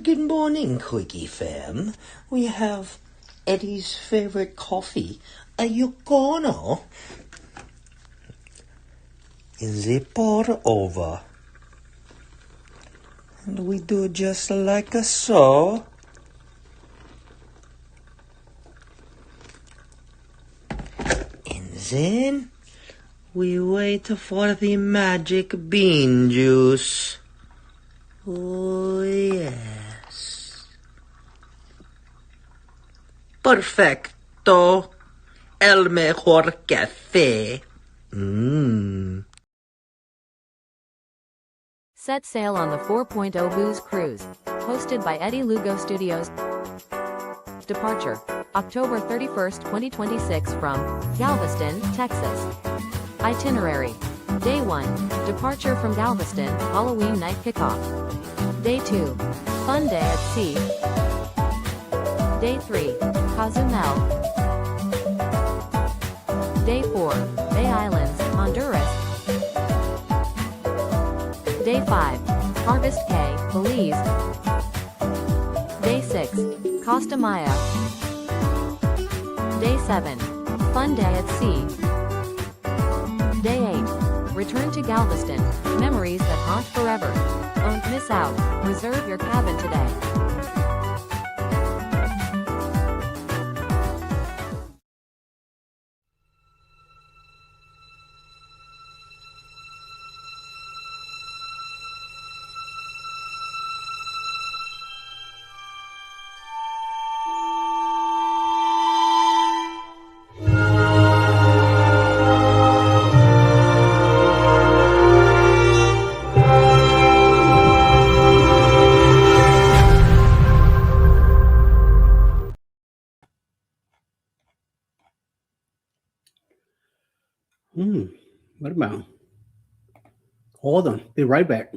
Good morning, Quickie fam. We have Eddie's favorite coffee, a Yocono. Is it pour over? And we do just like so. And then we wait for the magic bean juice. Oh, yes. Perfecto. El mejor café. Set sail on the 4.0 Booze Cruise, hosted by Eddie Lugo Studios. Departure, October 31st, 2026 from Galveston, Texas. Itinerary. Day 1, departure from Galveston, Halloween night kickoff. Day 2, fun day at sea. Day 3, Cozumel. Day 4, Bay Islands, Honduras. Day 5, Harvest Cay, Belize. Day 6, Costa Maya. Day 7, fun day at sea. Day 8, return to Galveston, memories that haunt forever. Don't miss out, reserve your cabin today. What about? Hold on. Be right back.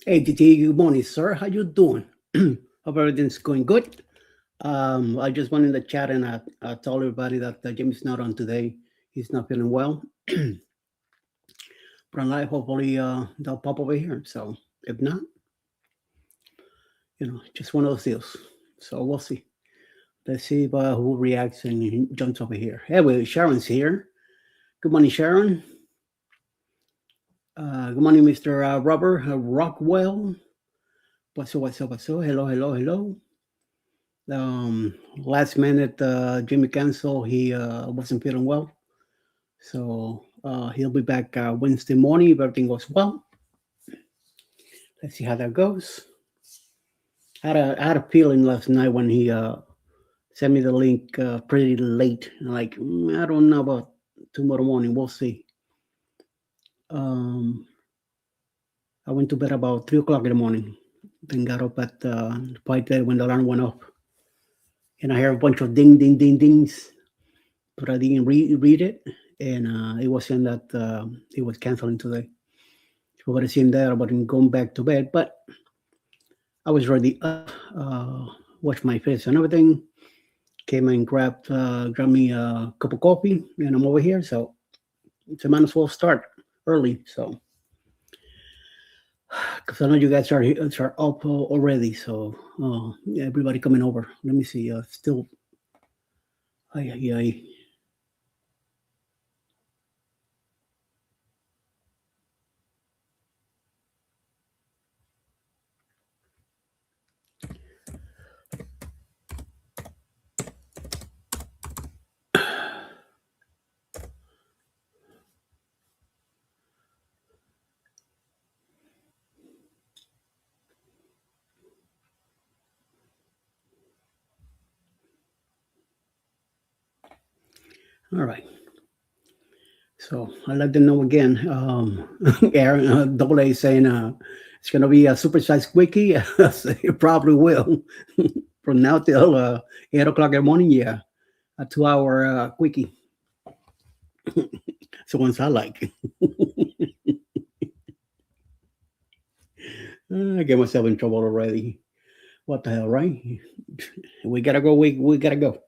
Hey, DT, good morning, sir. How you doing? Hope everything's going good. I just went in the chat and I told everybody that Jimmy's not on today. He's not feeling well. But I'm hopefully they'll pop over here. So if not, just one of those deals. So we'll see. Let's see who reacts and jumps over here. Hey, well, Sharon's here. Good morning, Sharon. Good morning, Mr. Robert Rockwell. What's up? Hello. Last minute, Jimmy canceled. He wasn't feeling well. So he'll be back Wednesday morning if everything goes well. Let's see how that goes. I had a feeling last night when he sent me the link pretty late. Like, I don't know about tomorrow morning. We'll see. I went to bed about 3 o'clock in the morning. Then got up at 5:30 when the alarm went off. And I heard a bunch of dings, but I didn't read it. And it was saying that it was canceling today. So I would have seen that, I would have gone back to bed. But I was ready up, washed my face and everything. Came and grabbed me a cup of coffee, and I'm over here. So might as well start early. So because I know you guys are up already. So yeah, everybody coming over. Let me see. Still, I. All right. So I'd like to know again. Aaron, Double A saying it's going to be a supersized quickie. It probably will. From now till 8 o'clock in the morning, yeah. A 2 hour quickie. So once I like. I get myself in trouble already. What the hell, right? We gotta go. We gotta go.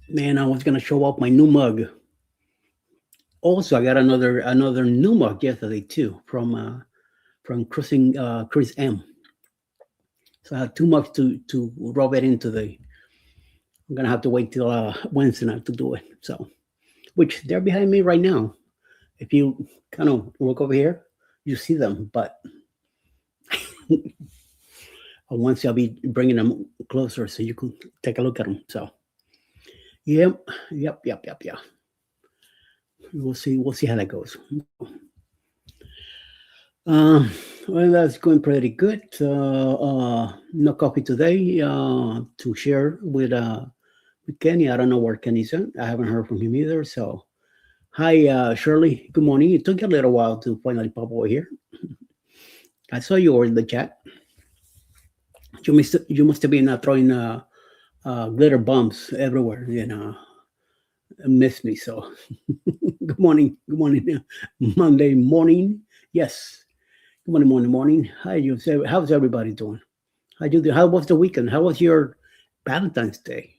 Man, I was gonna show off my new mug. Also, I got another new mug yesterday too from Chris M. So I had too much to rub it into the. I'm gonna have to wait till Wednesday night to do it. So, which they're behind me right now. If you kind of look over here, you see them, but once I'll be bringing them closer so you can take a look at them. So, yep. We'll see how that goes. Well, that's going pretty good. No coffee today to share with Kenny. I don't know where Kenny's at. I haven't heard from him either. So, hi, Shirley. Good morning. It took you a little while to finally pop over here. I saw you were in the chat. You must have been throwing glitter bombs everywhere. Missed me. So, good morning. Good morning. Monday morning. Yes. Good morning. Hi, how's everybody doing? How was the weekend? How was your Valentine's Day?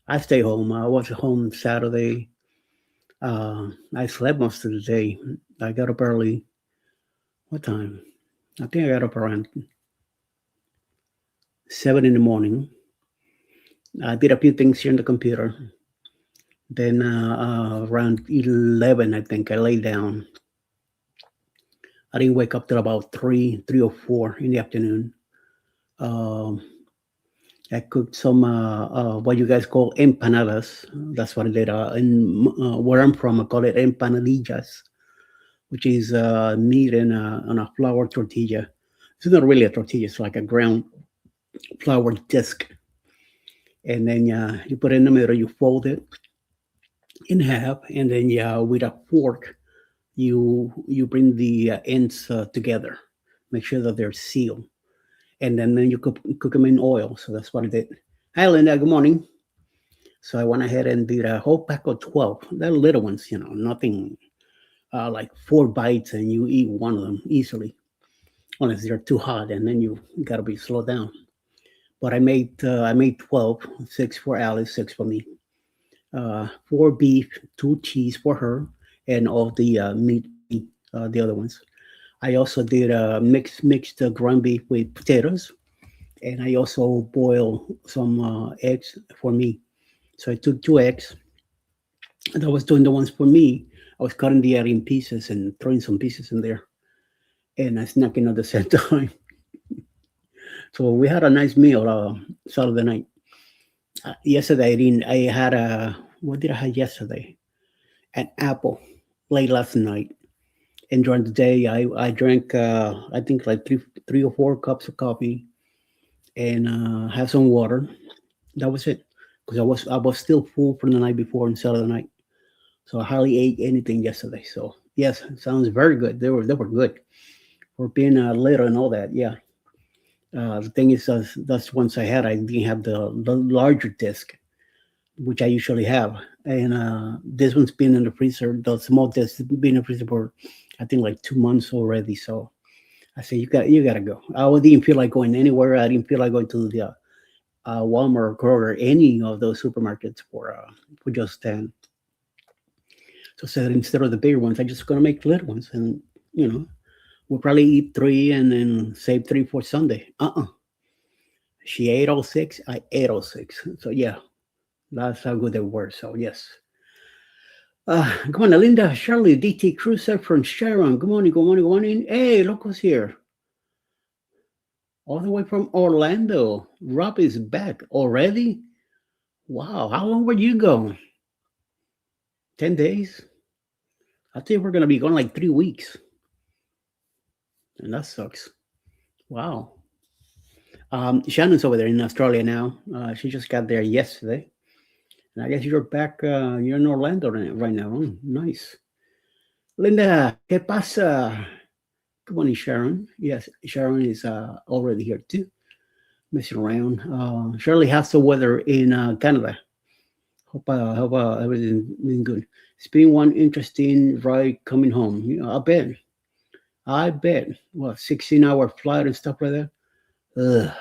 I stay home. I was home Saturday. I slept most of the day. I got up early. What time? I think I got up around 7 in the morning. I did a few things here on the computer. Then around 11, I think I lay down. I didn't wake up till about 3 or 4 in the afternoon. I cooked some what you guys call empanadas. That's what I did. Where I'm from, I call it empanadillas, which is meat on a flour tortilla. It's not really a tortilla; it's like a ground flour disc, and then you put it in the middle. You fold it in half, and then with a fork, you bring the ends together. Make sure that they're sealed, and then you cook them in oil. So that's what I did. Hi, Linda. Good morning. So I went ahead and did a whole pack of 12. They're little ones, nothing like 4 bites, and you eat one of them easily, unless they're too hot, and then you gotta be slowed down. But I made 12, 6 for Alice, 6 for me, 4 beef, 2 cheese for her, and all the meat, the other ones. I also did mixed ground beef with potatoes, and I also boiled some eggs for me. So I took 2 eggs, and I was doing the ones for me. I was cutting the egg in pieces and throwing some pieces in there, and I snacking at the same time. So we had a nice meal Saturday night. Yesterday I had what did I have yesterday? An apple late last night, and during the day I drank I think like three or 4 cups of coffee and have some water. That was it, because I was still full from the night before and Saturday night, so I hardly ate anything yesterday. So yes, sounds very good. They were good for being little and all that. Yeah. The thing is, that's once I didn't have the larger disc, which I usually have, and this one's been in the freezer. The small disc been in the freezer for I think like 2 months already. So I said, you gotta go. I didn't feel like going anywhere. I didn't feel like going to the Walmart or Kroger, any of those supermarkets for just 10. So said instead of the bigger ones, I'm just gonna make little ones, and you know, we'll probably eat three and then save three for Sunday. She ate all six. I ate all six. So yeah, that's how good they were. So yes. Good morning, Linda, Shirley, DT Cruiser from Sharon. Good morning, good morning, good morning. Hey, look who's here. All the way from Orlando. Rob is back already. Wow, how long were you gone? 10 days? I think we're going to be gone like 3 weeks. And that sucks. Wow. Shannon's over there in Australia now. She just got there yesterday. And I guess you're back, you're in Orlando right now. Nice. Linda, ¿qué pasa? Good morning, Sharon. Yes, Sharon is already here too, messing around. Shirley, how's the weather in Canada? Hope everything's been good. It's been one interesting ride coming home. I bet. What, 16-hour flight and stuff like that? Ugh.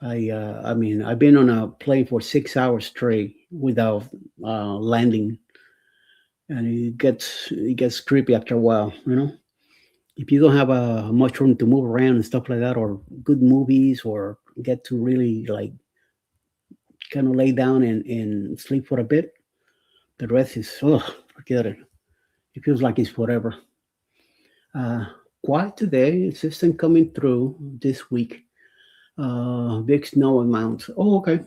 I mean, I've been on a plane for 6 hours straight without landing, and it gets creepy after a while. If you don't have much room to move around and stuff like that, or good movies, or get to really like kind of lay down and sleep for a bit, the rest is forget it. It feels like it's forever. Quiet today, system coming through this week. Big snow amounts. Oh, okay.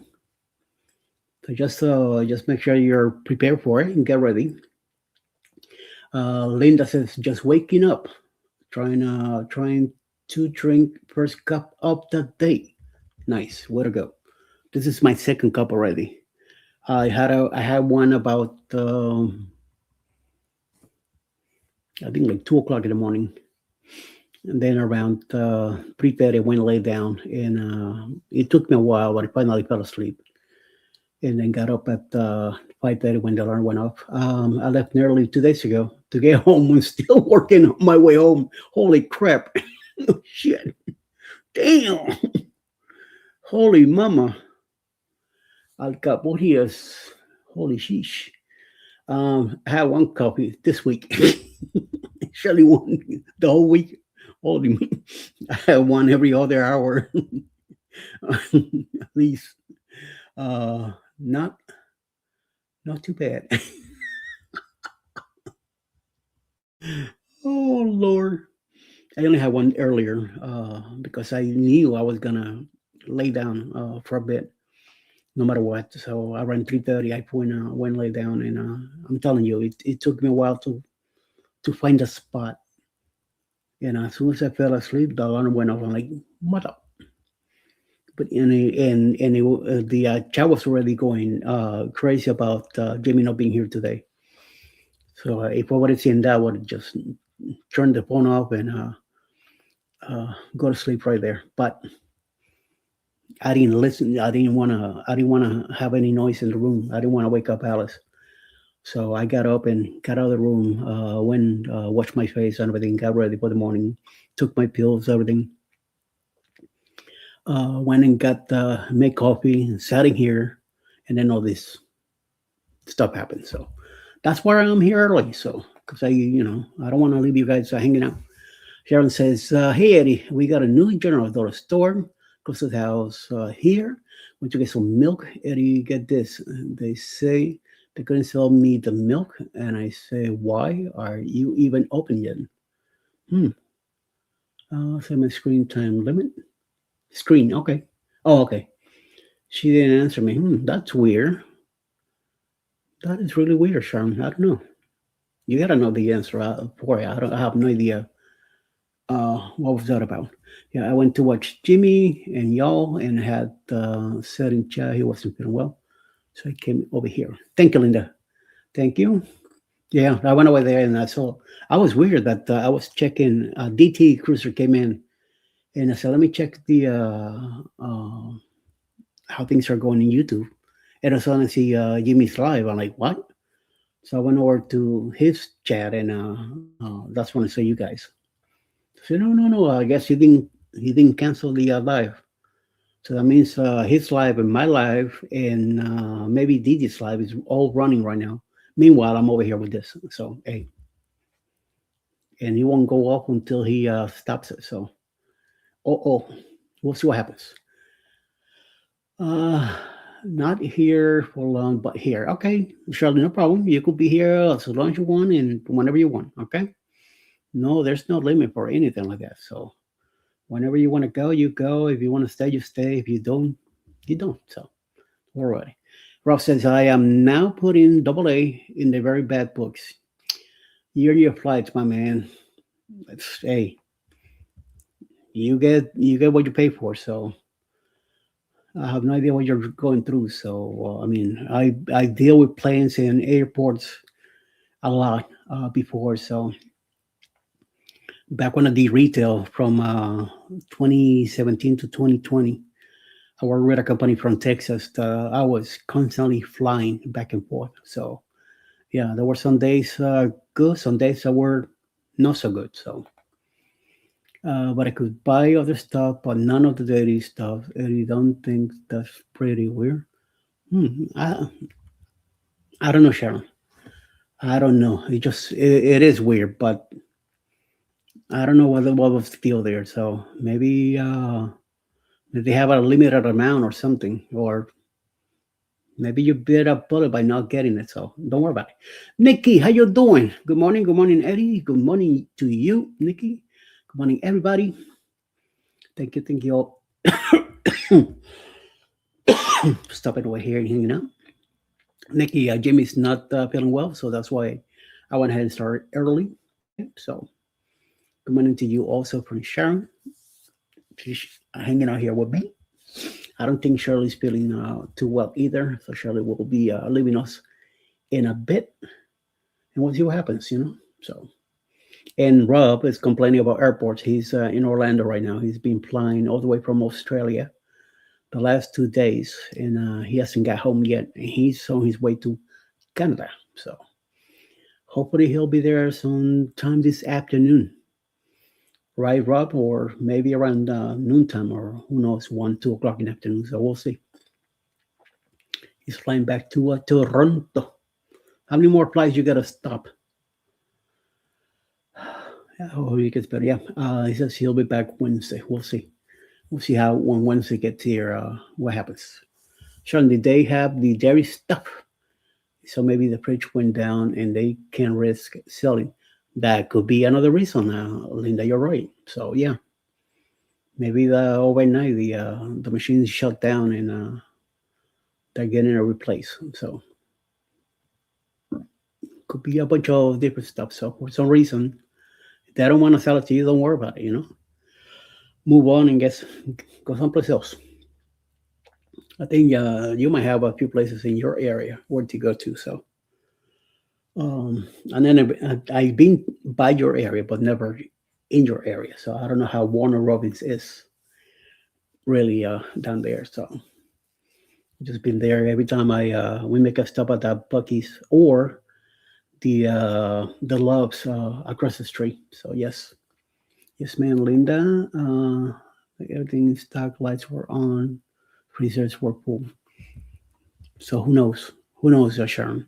So just make sure you're prepared for it and get ready. Linda says just waking up, trying to drink first cup of the day. Nice, way to go. This is my second cup already. I had one about I think like 2 o'clock in the morning, and then around 3:30 I went and lay down, and it took me a while, but I finally fell asleep, and then got up at 5:30 when the alarm went off. I left nearly 2 days ago to get home. I'm still working on my way home. Holy crap! Oh, shit! Damn! Holy mama! Alcapurias. Holy sheesh. I had one coffee this week. Actually, one the whole week. Holy, I have one every other hour, at least. Not too bad. Oh Lord, I only had one earlier because I knew I was gonna lay down for a bit, no matter what. So around 3:30, I went and lay down, and I'm telling you, it took me a while to find a spot. And as soon as I fell asleep, the alarm went off. I'm like, what up? But the chat was already going crazy about Jimmy not being here today. So if I would have seen that, I would have just turned the phone off and go to sleep right there. But I didn't listen. I didn't want to have any noise in the room. I didn't want to wake up Alice. So I got up and got out of the room, went washed my face and everything, got ready for the morning, took my pills, everything. Went and got made coffee, sat in here, and then all this stuff happened. So that's why I'm here early. So because I don't want to leave you guys hanging out. Sharon says, "Hey Eddie, we got a new general store close to the house here. Went to get some milk. Eddie, get this. They say they're going to sell me the milk, and I say, why are you even open yet? Set my screen time limit. Screen, okay. Oh, okay. She didn't answer me. That's weird. That is really weird, Sharon. I don't know. You gotta know the answer for it. I have no idea. What was that about? Yeah, I went to watch Jimmy and y'all, and had said in chat he wasn't feeling well, so I came over here. Thank you, Linda. Thank you. Yeah, I went over there and I saw. I was weird that I was checking. DT Cruiser came in, and I said, "Let me check the how things are going in YouTube." And I saw I see Jimmy's live. I'm like, "What?" So I went over to his chat, and that's when I saw you guys. I said, "No. I guess he didn't cancel the live." So that means his live and my live and maybe DJ's live is all running right now. Meanwhile, I'm over here with this. So, hey, and he won't go off until he stops it. So, we'll see what happens. Uh, Not here for long, but here. Okay, Shirley, no problem. You could be here as long as you want and whenever you want. Okay. No, there's no limit for anything like that. So whenever you want to go, you go. If you want to stay, you stay. If you don't, you don't. So all right. Rob says, I am now putting double A in the very bad books. Year flights, my man. Hey, you get what you pay for. So I have no idea what you're going through. So I mean, I deal with planes and airports a lot before. So back when I did retail from 2017 to 2020, I worked with a company from Texas. I was constantly flying back and forth. So yeah, there were some days good, some days that were not so good. So, but I could buy other stuff, but none of the daily stuff. And you don't think that's pretty weird? Hmm, I don't know, Sharon. I don't know. It is weird, but I don't know what was the deal there. So maybe they have a limited amount or something, or maybe you bit a bullet by not getting it. So don't worry about it. Nikki, how you doing? Good morning. Good morning, Eddie. Good morning to you, Nikki. Good morning, everybody. Thank you. Thank you all. Stopping over here and hanging out. Nikki, Jimmy's not feeling well, so that's why I went ahead and started early. Okay, so good morning to you also from Sharon. She's hanging out here with me. I don't think Shirley's feeling too well either, so Shirley will be leaving us in a bit, and we'll see what happens, you know. So, and Rob is complaining about airports. He's in Orlando right now. He's been flying all the way from Australia the last 2 days, and he hasn't got home yet. And he's on his way to Canada. So, hopefully, he'll be there sometime this afternoon. Right, Rob, or maybe around noontime, or who knows, 1, 2 o'clock in the afternoon. So we'll see. He's flying back to Toronto. How many more flights you gotta stop? Oh, he gets better. Yeah, he says he'll be back Wednesday. We'll see. We'll see how when Wednesday gets here, what happens. Sean, did they have the dairy stuff? So maybe the fridge went down and they can risk selling. That could be another reason, Linda. You're right. So yeah, maybe the overnight the machine is shut down and they're getting it replaced. So could be a bunch of different stuff. So for some reason, if they don't want to sell it to you, don't worry about it. You know, move on and go someplace else. I think you might have a few places in your area where to go to. So. And then I've been by your area, but never in your area. So I don't know how Warner Robins is really down there. So just been there every time we make a stop at that Bucky's or the Loves across the street. So yes, ma'am, Linda. Everything in stock, lights were on, freezers were full. So who knows? Who knows, Sharon?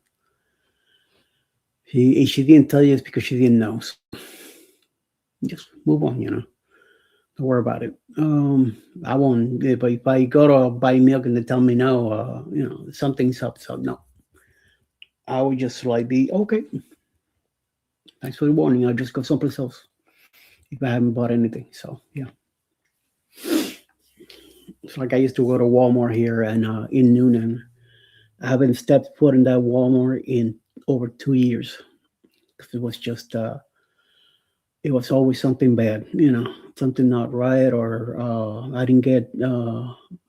She didn't tell you it's because she didn't know. So just move on, you know. Don't worry about it. I won't. But if I go to buy milk and they tell me no, you know, something's up. So no, I would just like be okay. Thanks for the warning. I'll just go someplace else if I haven't bought anything. So yeah, it's like I used to go to Walmart here and in Noonan. I haven't stepped foot in that Walmart in over 2 years because it was just it was always something bad, you know, something not right, or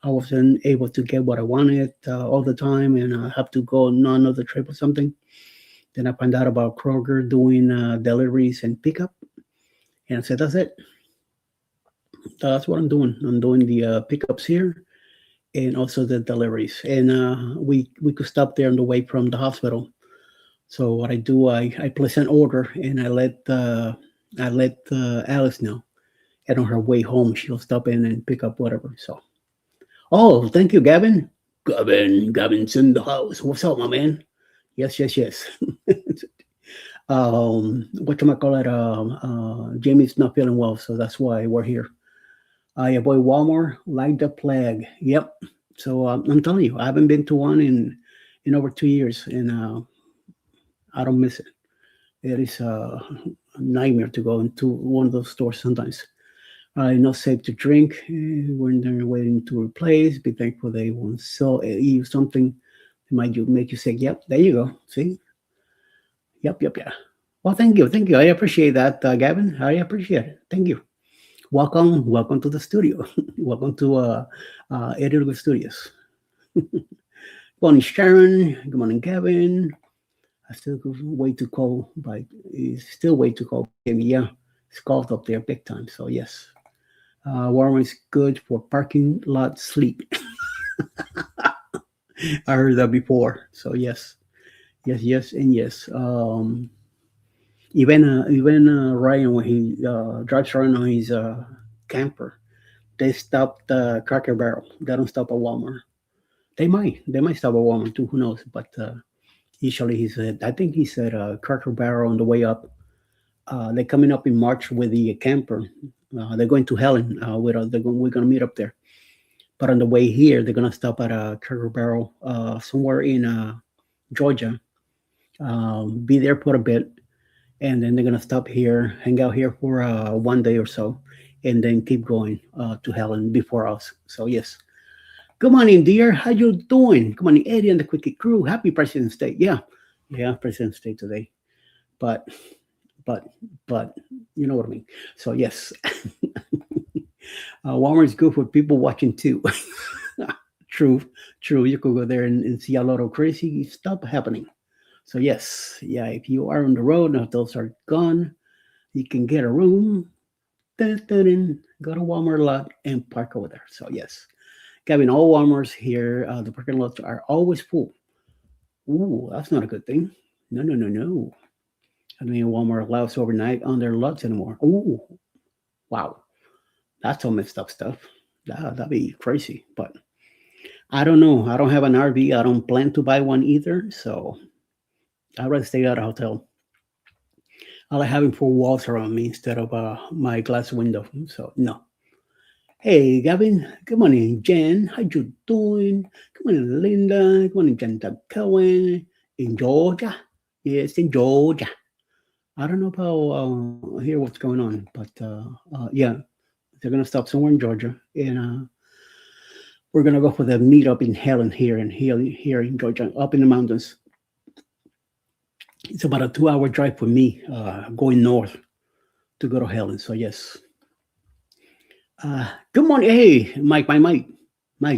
I wasn't able to get what I wanted all the time, and I have to go on another trip or something. Then I found out about Kroger doing deliveries and pickup, and I said, that's it. That's what I'm doing. I'm doing the pickups here and also the deliveries. And we could stop there on the way from the hospital. So what I do, I place an order and I let Alice know, and on her way home she'll stop in and pick up whatever. So, oh, thank you, Gavin. Gavin's in the house. What's up, my man? Yes, yes, yes. Whatchamacallit, Jamie's not feeling well, so that's why we're here. Your boy Walmart like the plague. Yep. So I'm telling you, I haven't been to one in over 2 years, and I don't miss it. It is a nightmare to go into one of those stores sometimes. Not safe to drink when they're waiting to replace. Be thankful they won't sell you something that might make you sick. Yep, there you go. See? Yep, yep, yeah. Well, thank you, thank you. I appreciate that, Gavin. I appreciate it. Thank you. Welcome, welcome to the studio. Welcome to Editor Studios. Good morning, Sharon. Good morning, Gavin. I still way too cold, but it's still way too cold. Maybe, yeah, it's cold up there big time. So yes, warm is good for parking lot sleep. I heard that before. So yes, yes, yes, and yes. Even Ryan, when he drives around on his camper, they stop the Cracker Barrel. They don't stop at Walmart. They might stop at Walmart too. Who knows? But usually he said, I think he said Cracker Barrel on the way up. They're coming up in March with the camper. They're going to Helen. We're gonna meet up there. But on the way here, they're gonna stop at a Cracker Barrel somewhere in Georgia. Be there for a bit, and then they're gonna stop here, hang out here for 1 day or so, and then keep going to Helen before us. So yes. Good morning, dear. How you doing? Good morning, Eddie and the Quickie crew. Happy President's Day. Yeah, yeah, President's Day today. But, but, but, you know what I mean. So yes, Walmart is good for people watching too. True, true. You could go there and see a lot of crazy stuff happening. So yes, yeah. If you are on the road, now those are gone, you can get a room. Dun, dun, dun, go to Walmart lot and park over there. So yes, Gavin, all Walmarts here, the parking lots are always full. Ooh, that's not a good thing. No, no, no, no. I don't think Walmart allows overnight on their lots anymore. Ooh, wow. That's all messed up stuff. That'd be crazy. But I don't know. I don't have an RV. I don't plan to buy one either. So I'd rather stay at a hotel. I like having four walls around me instead of my glass window. So no. Hey, Gavin. Good morning, Jen. How you doing? Good morning, Linda. Good morning, Jen Cohen. In Georgia. Yes, in Georgia. I don't know about here what's going on, but yeah, they're gonna stop somewhere in Georgia, and we're gonna go for the meetup in Helen here in Georgia, up in the mountains. It's about a 2 hour drive for me going north to go to Helen. So yes. Good morning, hey Mike,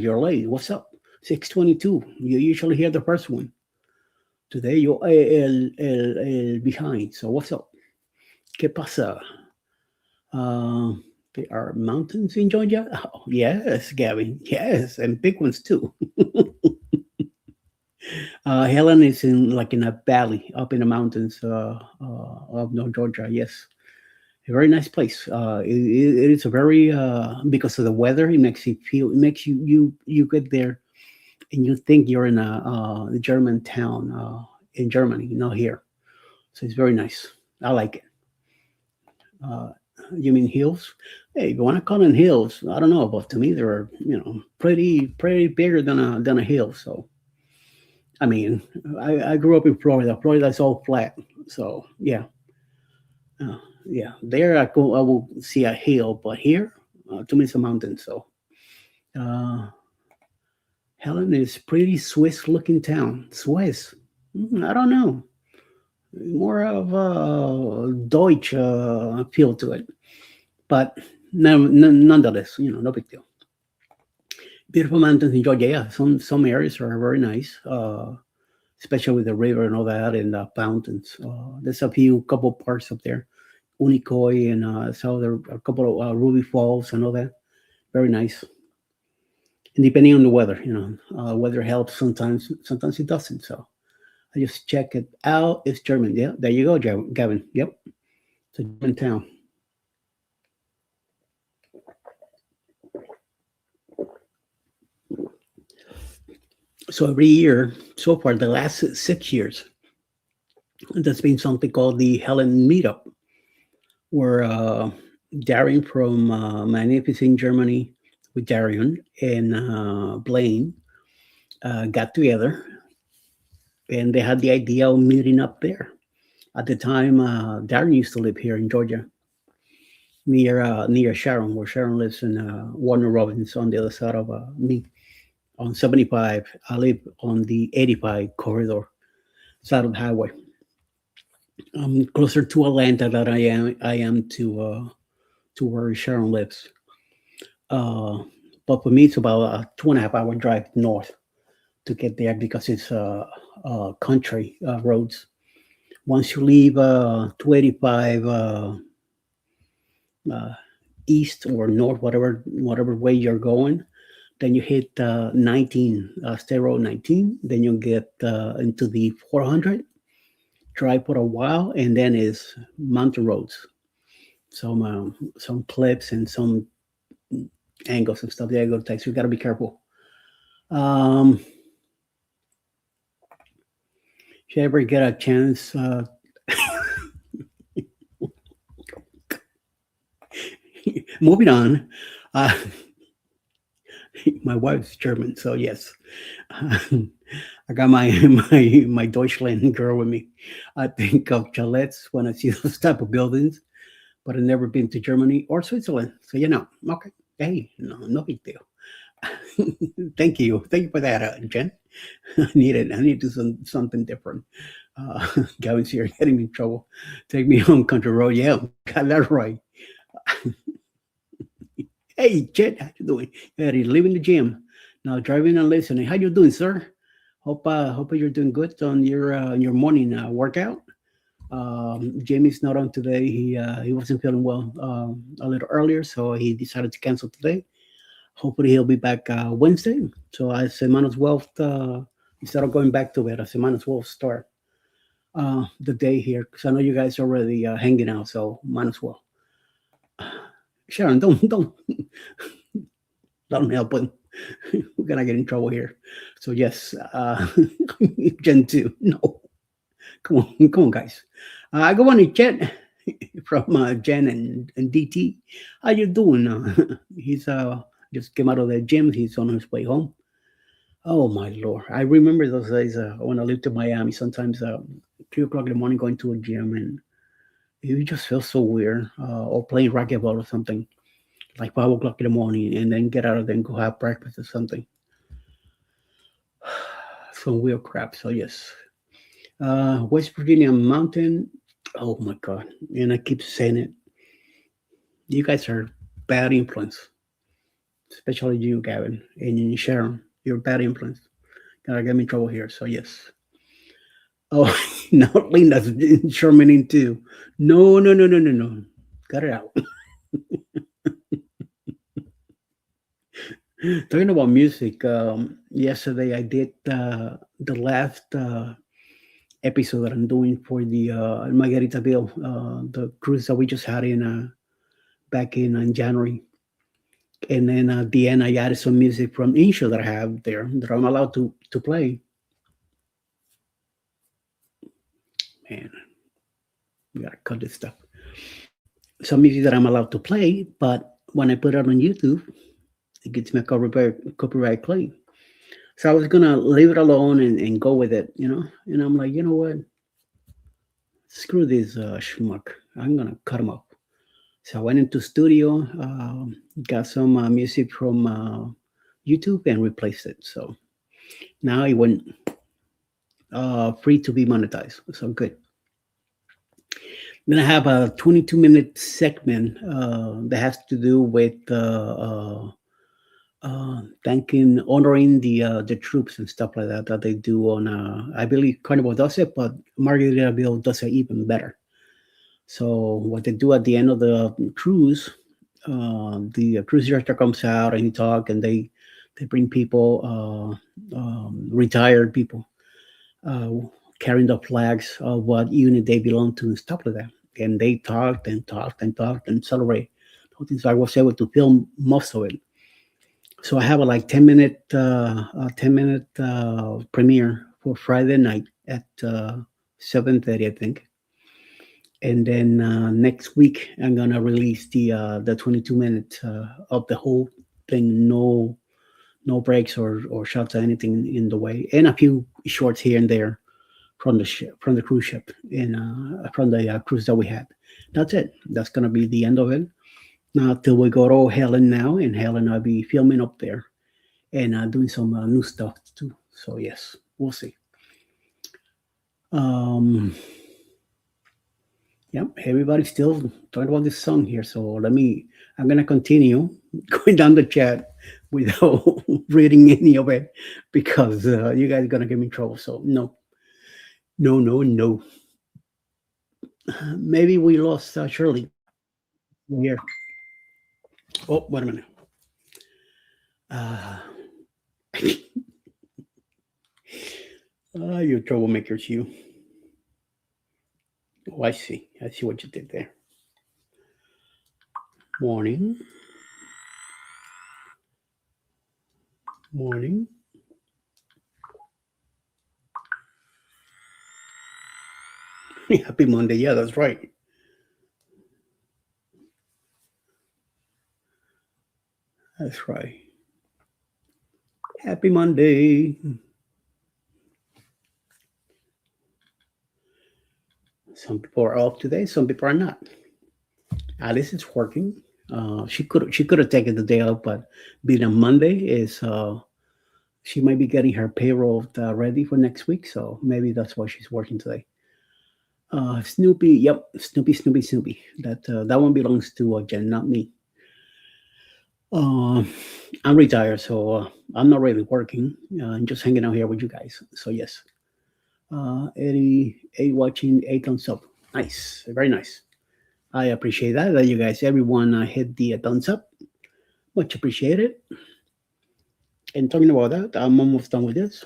you're late. What's up? 6:22. You usually hear the first one. Today you're behind. So what's up? ¿Qué pasa? There are mountains in Georgia. Oh, yes, Gavin. Yes, and big ones too. Helen is in a valley up in the mountains of North Georgia. Yes, a very nice place. It is a very because of the weather. It makes you feel. It makes you get there and you think you're in a German town in Germany, not here. So it's very nice. I like it. Uh, you mean hills? Hey, if you want to call them hills, I don't know, but to me they're pretty bigger than a hill. So I mean, I grew up in Florida. Florida's all flat. So yeah, uh, yeah. There I will see a hill, but here to me it's a mountain. So uh, Helen is pretty Swiss looking town. Swiss? I don't know. More of a Deutsch feel to it, but nonetheless, no big deal. Beautiful mountains in Georgia. Yeah, some areas are very nice, especially with the river and all that, and the fountains. There's a couple parks up there, Unicoi, and so there are a couple of Ruby Falls and all that. Very nice. And depending on the weather, weather helps sometimes. Sometimes it doesn't. So I just check it out. It's German. Yeah, there you go, Gavin. Yep, it's a German town. So every year, so far, the last 6 years, there's been something called the Helen Meetup, where Darian from Magnificent Germany with Darian and Blaine got together and they had the idea of meeting up there. At the time, Darren used to live here in Georgia, near Sharon, where Sharon lives in Warner Robins on the other side of me on 75. I live on the 85 corridor side of the highway. I'm closer to Atlanta than I am to where Sharon lives. Uh, but for me, it's about a 2.5 hour drive north to get there because it's country roads. Once you leave 285 uh, east or north, whatever way you're going, then you hit 19, State Road 19. Then you get into the 400, drive for a while, and then is mountain roads. Some clips and some angles and stuff there you go to take. So you got to be careful. Um, if you ever get a chance, moving on. Uh, my wife's German, so yes, I got my Deutschland girl with me. I think of chalets when I see those type of buildings, but I've never been to Germany or Switzerland, so okay. Hey, no big deal. Thank you for that, Jen. I need it. I need to do something different. Gavin's here getting me in trouble. Take me home, country road. Yeah, got that right. Hey, Jet, how you doing? Yeah, he's leaving the gym now, driving and listening. How you doing, sir? Hope you're doing good on your morning workout. Jamie's not on today. He wasn't feeling well a little earlier, so he decided to cancel today. Hopefully, he'll be back Wednesday. So I say, might as well instead of going back to bed, I say, might as well start the day here because I know you guys are already hanging out, so might as well. Sharon, don't let him help him. We're gonna get in trouble here. So yes, Gen 2. No, come on, guys. Good morning, Chet from Jen and DT. How you doing? He's just came out of the gym. He's on his way home. Oh my lord! I remember those days when I lived in Miami. Sometimes 3 o'clock in the morning going to a gym and you just feel so weird. Or playing racquetball or something like 5 o'clock in the morning, and then get out of there and go have breakfast or something. Some weird crap. So yes, West Virginia Mountain. Oh my God! And I keep saying it. You guys are bad influence, especially you, Gavin, and Sharon. You're bad influence. Gonna get me in trouble here. So yes. Oh, now Linda's Sherman too. No, no, no, no, no, no. Cut it out. Talking about music, yesterday I did the last episode that I'm doing for the Margaritaville, the cruise that we just had in back in January. And then at the end, I added some music from Insha that I have there that I'm allowed to play. Man, we gotta cut this stuff. Some music that I'm allowed to play, but when I put it on YouTube, it gets me a copyright claim. So I was gonna leave it alone and go with it. And I'm like, you know what? Screw this schmuck. I'm gonna cut him up. So I went into studio, got some music from YouTube and replaced it. So now it went free to be monetized. So good. Then I have a 22-minute segment that has to do with honoring the troops and stuff like that they do on. I believe Carnival does it, but Margaritaville does it even better. So what they do at the end of the cruise, the cruise director comes out and he talk, and they bring people, retired people, carrying the flags of what unit they belong to and stuff like that. And they talked and talked and talked and celebrate. So I was able to film most of it. So I have a like 10-minute premiere for Friday night at 7:30, I think. And then next week I'm gonna release the 22 minute of the whole thing. No breaks or shots or anything in the way, and a few shorts here and there from the ship, from the cruise ship, and from the cruise that we had. That's it. That's gonna be the end of it. Now till we go to Helen now, and Helen I'll be filming up there and doing some new stuff too. So yes, we'll see. Um, yeah, everybody's still talking about this song here. So I'm gonna continue going down the chat without reading any of it because you guys are gonna get me in trouble. So no, no, no, no. Maybe we lost Shirley here. Oh, wait a minute. Uh, you troublemakers, you. Oh, I see. I see what you did there. Morning. Morning. Happy Monday. Yeah, that's right. That's right. Happy Monday. Some people are off today. Some people are not. Alice is working. She could have taken the day off, but being a Monday is she might be getting her payroll ready for next week, so maybe that's why she's working today. Snoopy, yep, Snoopy, Snoopy, Snoopy. That one belongs to Jen, not me. Uh, I'm retired, so I'm not really working. I'm just hanging out here with you guys. So yes, 88 watching, 8 thumbs up. Nice, very nice. I appreciate that. That you guys, everyone, hit the thumbs up. Much appreciated. And talking about that, I'm almost done with this.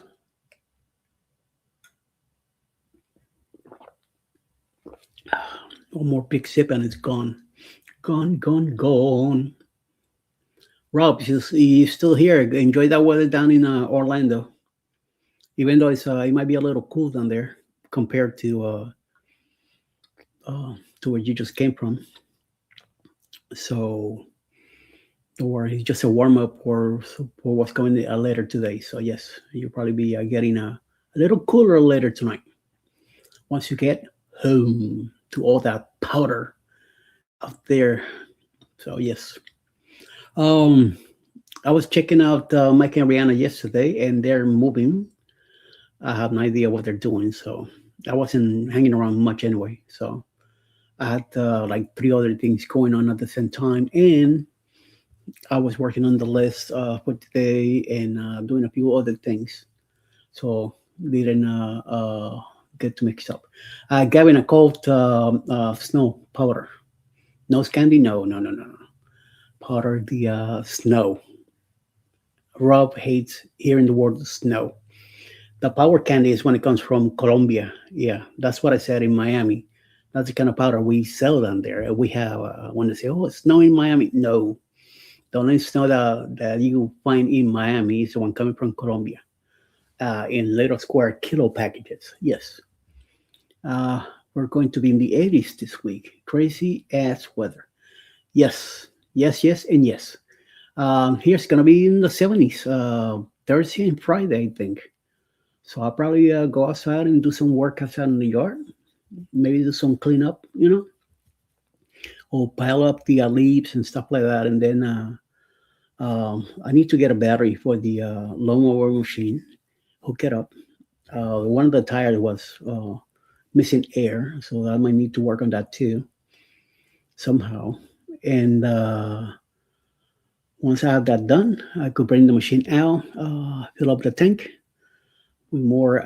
One more big sip and it's gone. Gone, gone, gone. Rob, you still here. Enjoy that weather down in Orlando. Even though it might be a little cool down there compared to where you just came from. So don't worry, it's just a warm up for what's coming later today. So yes, you'll probably be getting a little cooler later tonight once you get home to all that powder out there. So yes, um, I was checking out Mike and Rihanna yesterday, and they're moving. I have no idea what they're doing, so I wasn't hanging around much anyway. So I had like three other things going on at the same time, and I was working on the list for today and doing a few other things. So didn't get to mix up. Gavin, I called snow powder. Nose candy? No, no, no, no, no. Powder, the snow. Rob hates hearing the word snow. The power candy is when it comes from Colombia. Yeah, that's what I said in Miami. That's the kind of powder we sell down there. We have, when they say, oh, it's snow in Miami. No, the only snow that you find in Miami is the one coming from Colombia in little square kilo packages. Yes. Uh, we're going to be in the 80s this week. Crazy ass weather. Yes, yes, yes, and yes. Here's going to be in the 70s Thursday and Friday, I think. So I'll probably go outside and do some work outside in the yard. Maybe do some cleanup, or pile up the leaves and stuff like that. And then I need to get a battery for the lawnmower machine. Hook it up. One of the tires was missing air, so I might need to work on that too somehow. And once I have that done, I could bring the machine out, fill up the tank with more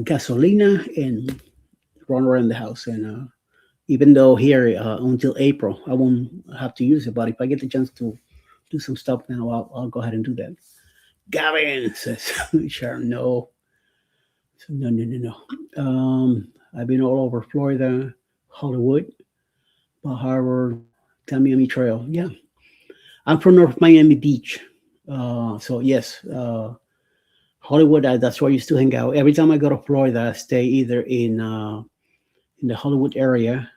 gasolina, and run around the house. And even though here until April, I won't have to use it, but if I get the chance to do some stuff now, I'll go ahead and do that. Gavin says, Sharon, no. So, no, no, no, no. I've been all over Florida, Hollywood, Bar Harbor, Miami Trail. Yeah. I'm from North Miami Beach. So yes, Hollywood. That's where I used to hang out. Every time I go to Florida, I stay either in the Hollywood area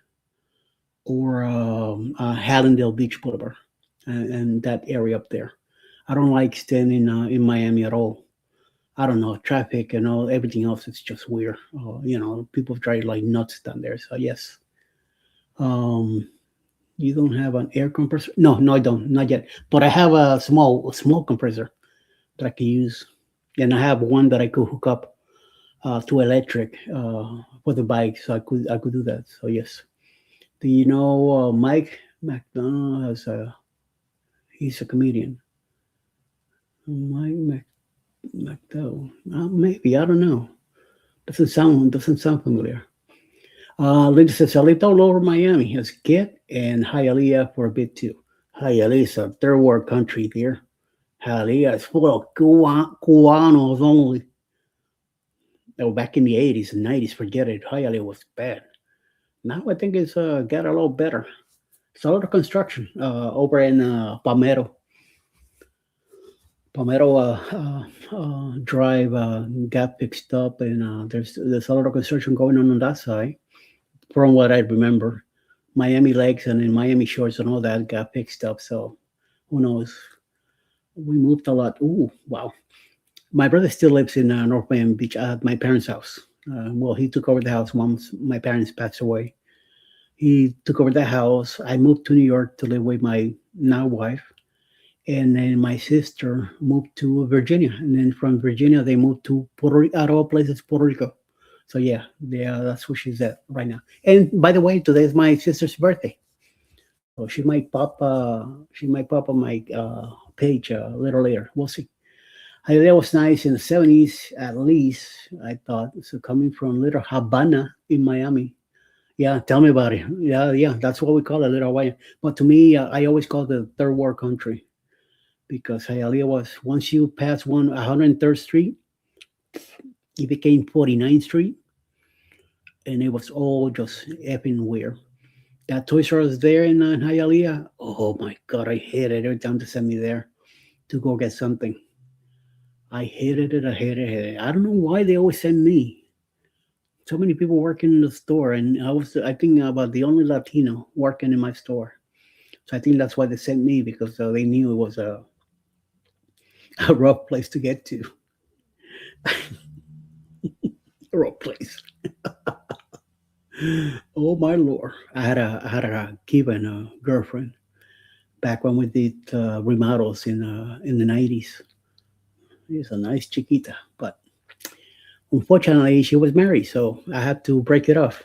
or Hallandale Beach Boulevard, and that area up there. I don't like staying in Miami at all. I don't know, traffic and all everything else. It's just weird. People drive like nuts down there. So yes. Um, you don't have an air compressor? No, no, I don't, not yet. But I have a small compressor that I can use, and I have one that I could hook up to electric for the bike, so I could do that. So yes. Do you know Mike McDonald? He's a comedian. Mike McDowell. Maybe I don't know. Doesn't sound familiar. Linda says I lived all over Miami as a kid and Hialeah for a bit too. Hialeah is a third world country there. Hialeah is full of Cubanos only. Oh, back in the 80s and 90s, forget it. Hialeah was bad. Now I think it's got a lot better. It's a lot of construction over in Palmetto. Palmetto Drive got fixed up, and there's a lot of construction going on that side. From what I remember, Miami Lakes and in Miami Shores and all that got fixed up. So who knows? We moved a lot. Ooh, wow. My brother still lives in North Miami Beach at my parents' house. Well, he took over the house once my parents passed away. He took over the house. I moved to New York to live with my now wife. And then my sister moved to Virginia. And then from Virginia, they moved to Puerto Rico, out of all places, Puerto Rico. So yeah, that's where she's at right now. And by the way, today is my sister's birthday. So she might pop on my page a little later. We'll see. That was nice in the 70s, at least, I thought. So coming from Little Havana in Miami. Yeah, tell me about it. Yeah, that's what we call it, Little Hawaii. But to me, I always call it the third world country because Hialeah was, once you pass 103rd Street, it became 49th Street, and it was all just effing weird. That Toys R Us there in Hialeah, oh my God, I hated it every time they sent me there to go get something. I hated it. I hated it. I don't know why they always send me. So many people working in the store, and I think, about the only Latino working in my store. So I think that's why they sent me because they knew it was a rough place to get to. A rough place. Oh my lord! I had a Cuban girlfriend back when we did remodels in the 90s. She's a nice chiquita, but unfortunately she was married, so I had to break it off.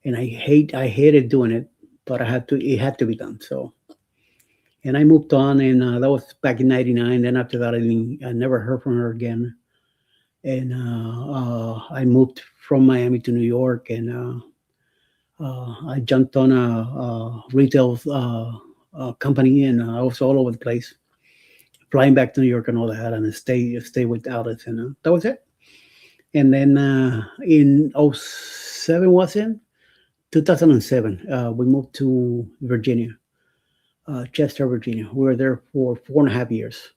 And I hated doing it, but it had to be done. So, and I moved on, and that was back in '99. Then after that, I never heard from her again. And I moved from Miami to New York, and I jumped on a retail company, and I was all over the place, flying back to New York and all that, and stay with Alice, and that was it. And then in '07, was it 2007, we moved to Virginia, Chester, Virginia. We were there for 4.5 years.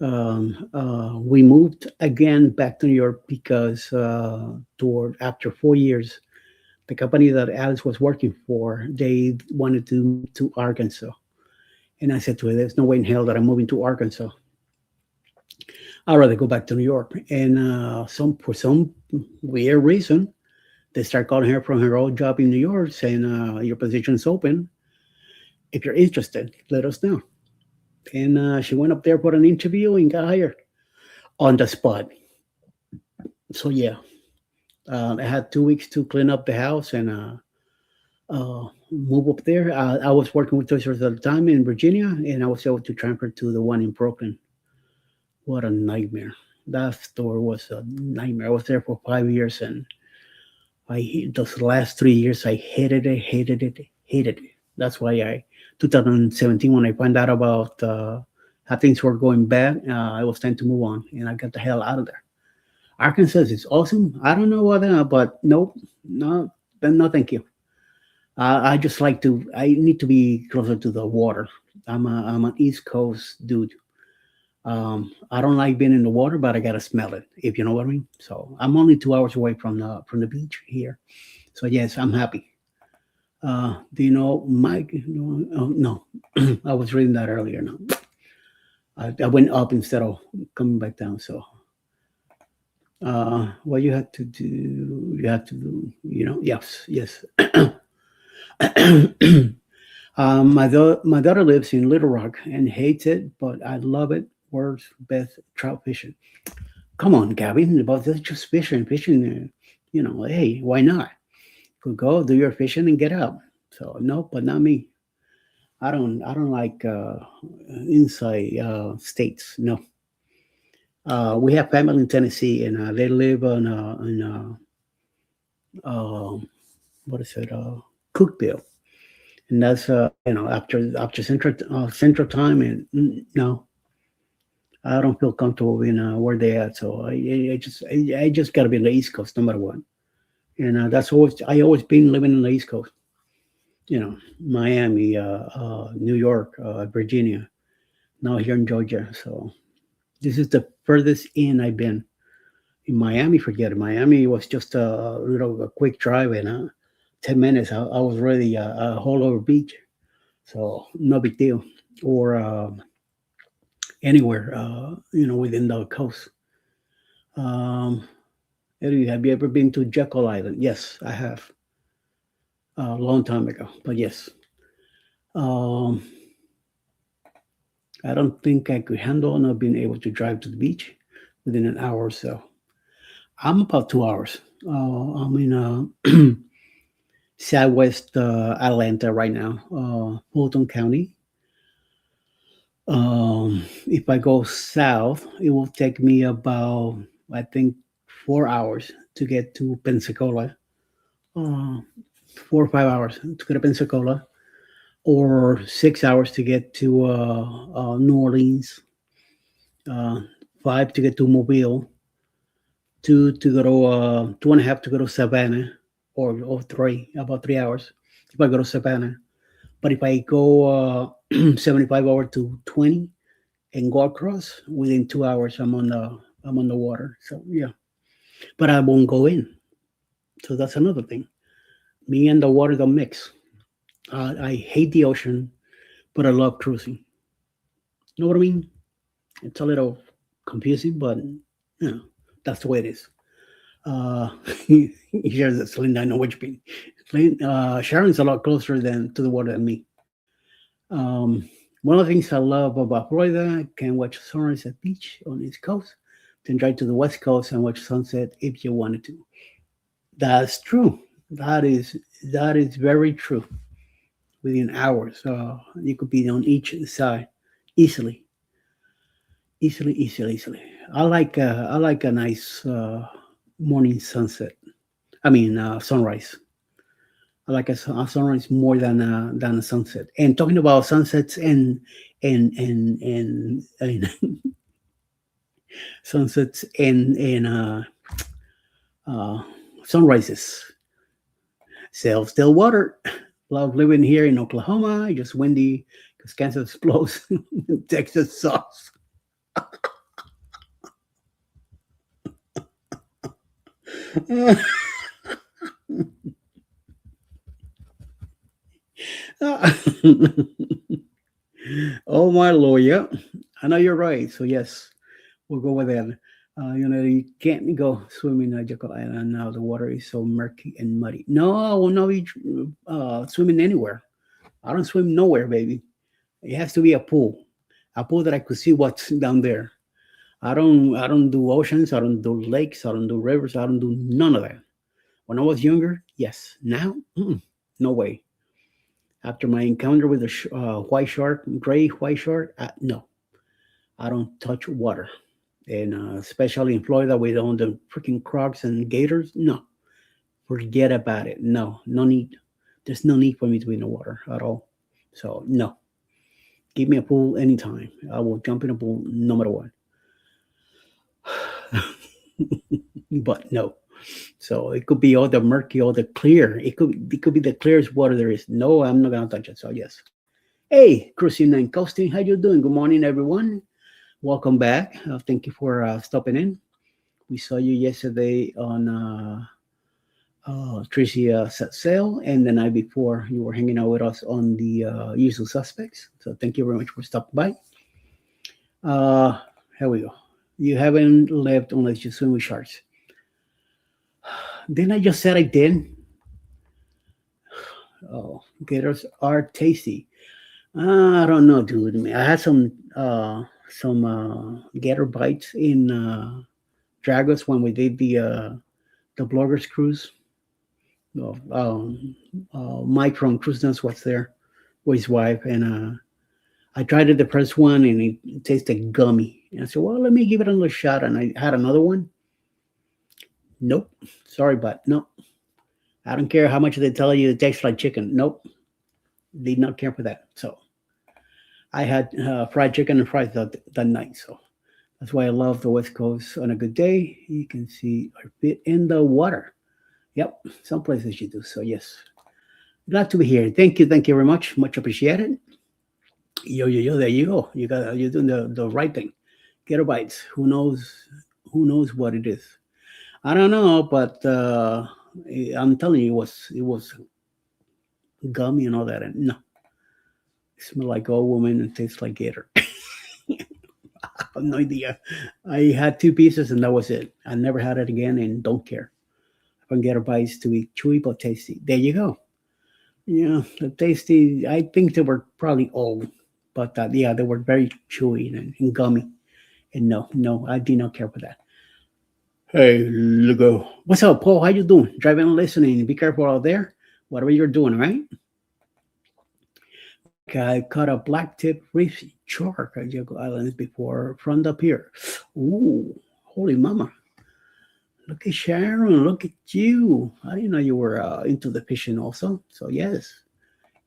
We moved again back to New York because toward after 4 years, the company that Alice was working for, they wanted to move to Arkansas. And I said to her, "There's no way in hell that I'm moving to Arkansas. I'd rather go back to New York." And for some weird reason, they start calling her from her old job in New York, saying, "Your position is open. If you're interested, let us know." And she went up there for an interview and got hired on the spot. So yeah, I had 2 weeks to clean up the house and move up there. I was working with Toys R Us at the time in Virginia, and I was able to transfer to the one in Brooklyn. What a nightmare! That store was a nightmare. I was there for 5 years, and those last 3 years I hated it, hated it, hated it. That's why 2017, when I found out about how things were going bad, it was time to move on, and I got the hell out of there. Arkansas is awesome. I don't know what, but nope, no, no, thank you. I just like to. I need to be closer to the water. I'm an East Coast dude. I don't like being in the water, but I gotta smell it, if you know what I mean. So I'm only 2 hours away from the beach here. So yes, I'm happy. Do you know Mike? Oh, no, I was reading that earlier. No, I went up instead of coming back down. So what you have to do, yes, yes. My daughter lives in Little Rock and hates it, but I love it. Where's Beth trout fishing? Come on, Gavin, about that's just fishing. Hey, why not? Could go do your fishing and get out. So no, but not me. I don't like inside states. No. We have family in Tennessee, and they live uh, what is it? Cookville, and that's after central time, and no, I don't feel comfortable in where they at. So I just got to be on the East Coast no matter what, and that's always I always been living in the East Coast. Miami, New York, Virginia, now here in Georgia. So this is the furthest in I've been. In Miami, forget it. Miami was just a quick drive, and 10 minutes. I was already a whole over beach, so no big deal. Or anywhere, within the coast. Um, Eddie, have you ever been to Jekyll Island? Yes, I have. A long time ago, but yes. Um, I don't think I could handle not being able to drive to the beach within an hour or so. I'm about 2 hours. I'm in Southwest Atlanta right now, Fulton County. If I go south, it will take me about, I think, 4 hours to get to Pensacola. Uh, 4 or 5 hours to get to Pensacola, or 6 hours to get to New Orleans, uh, five to get to Mobile, two to go to 2.5 to go to Savannah, or three, about 3 hours if I go to Savannah. But if I go 75 over to 20 and go across within 2 hours, I'm on the water. So yeah, but I won't go in. So that's another thing. Me and the water don't mix. I hate the ocean, but I love cruising. You know what I mean? It's a little confusing, but that's the way it is. Uh, here's that Celine. I know what you mean. Sharon's a lot closer than to the water than me. One of the things I love about Florida, can watch sunrise at beach on the East Coast, then drive to the West Coast and watch sunset if you wanted to. That's true. That is very true. Within hours, you could be on each side easily, easily. I like a nice morning sunset. I mean sunrise. I like a sunrise more than a sunset. And talking about sunsets and sunsets and uh, sunrises. Still water. Love living here in Oklahoma. Just windy because Kansas blows. Texas sucks. Oh my lord, yeah. I know you're right. So yes, we'll go with that. You can't go swimming at Jekyll Island now. The water is so murky and muddy. No, I will not be swimming anywhere. I don't swim nowhere, baby. It has to be a pool that I could see what's down there. I don't do oceans. I don't do lakes. I don't do rivers. I don't do none of that. When I was younger, yes. Now, no way. After my encounter with the white shark, gray white shark, no, I don't touch water. And especially in Florida with all the freaking crocs and gators, no, forget about it. No, no need. There's no need for me to be in the water at all. So no, give me a pool anytime. I will jump in a pool no matter what. But no. So it could be all the murky, all the clear. It could be the clearest water there is. No, I'm not gonna touch it. So yes. Hey, Cruising and Coasting, how you doing? Good morning, everyone. Welcome back. Thank you for stopping in. We saw you yesterday on Tricia Set Sail, and the night before you were hanging out with us on the Usual Suspects. So thank you very much for stopping by. Uh, Here we go. You haven't lived unless you swim with sharks. Didn't I just said I did? Oh, gators are tasty. I don't know, dude. I mean, I had some gator bites in Dragos when we did the bloggers cruise. Well, Mike from Cruise Nuts was there with his wife, and I tried it the first one, and it tasted gummy. And I said, "Well, let me give it another shot." And I had another one. Nope, sorry, but no, I don't care how much they tell you it tastes like chicken. Nope, did not care for that. So I had fried chicken and fries that night. So that's why I love the West Coast. On a good day, you can see our feet in the water. Yep, some places you do. So yes, glad to be here. Thank you very much. Much appreciated. Yo. There you go. You're doing the right thing. Gigabytes. Who knows what it is? I don't know, but I'm telling you, it was gummy and all that. And no, it smelled like old woman and tastes like gator. I have no idea. I had two pieces and that was it. I never had it again and don't care. I can get a bites to be chewy but tasty. There you go. Yeah, the tasty. I think they were probably old, but yeah, they were very chewy and gummy. And no, I did not care for that. Hey, Lugo. What's up, Paul? How you doing? Driving and listening. Be careful out there. Whatever you're doing, right? Mike, I caught a black tip reef shark at Jago Islands before front up here. Ooh, holy mama. Look at Sharon. Look at you. I didn't know you were into the fishing also. So, yes.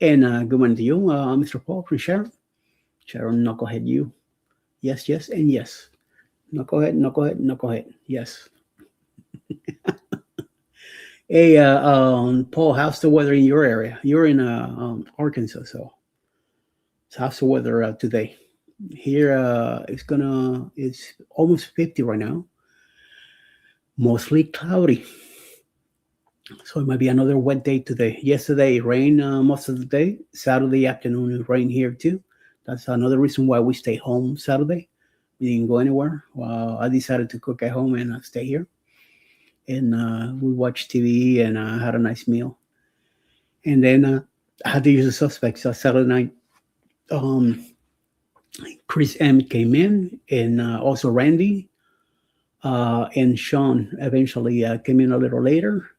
And good morning to you, Mr. Paul from Sharon. Sharon, knucklehead, you. Yes, and yes. Knucklehead. Yes. Hey, Paul, how's the weather in your area? You're in Arkansas, so how's the weather today? Here, it's almost 50 right now. Mostly cloudy, so it might be another wet day today. Yesterday, it rained most of the day. Saturday afternoon, it rained here too. That's another reason why we stay home Saturday. We didn't go anywhere. Well, I decided to cook at home and stay here. And we watched TV and had a nice meal. And then I had to use the suspects. Saturday night, um, Chris M came in, and also Randy and Sean eventually came in a little later.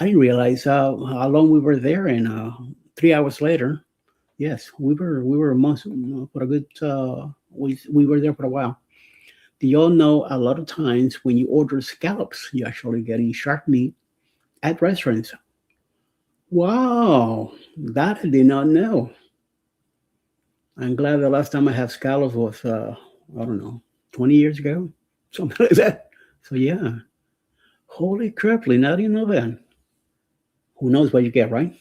I didn't realize how long we were there, and 3 hours later, yes, we were months for a good. We were there for a while. Do y'all know a lot of times when you order scallops, you're actually getting shark meat at restaurants? Wow, that I did not know. I'm glad the last time I had scallops was I don't know, 20 years ago, something like that. So yeah, holy crap, Lynn, I didn't know that. Who knows what you get, right?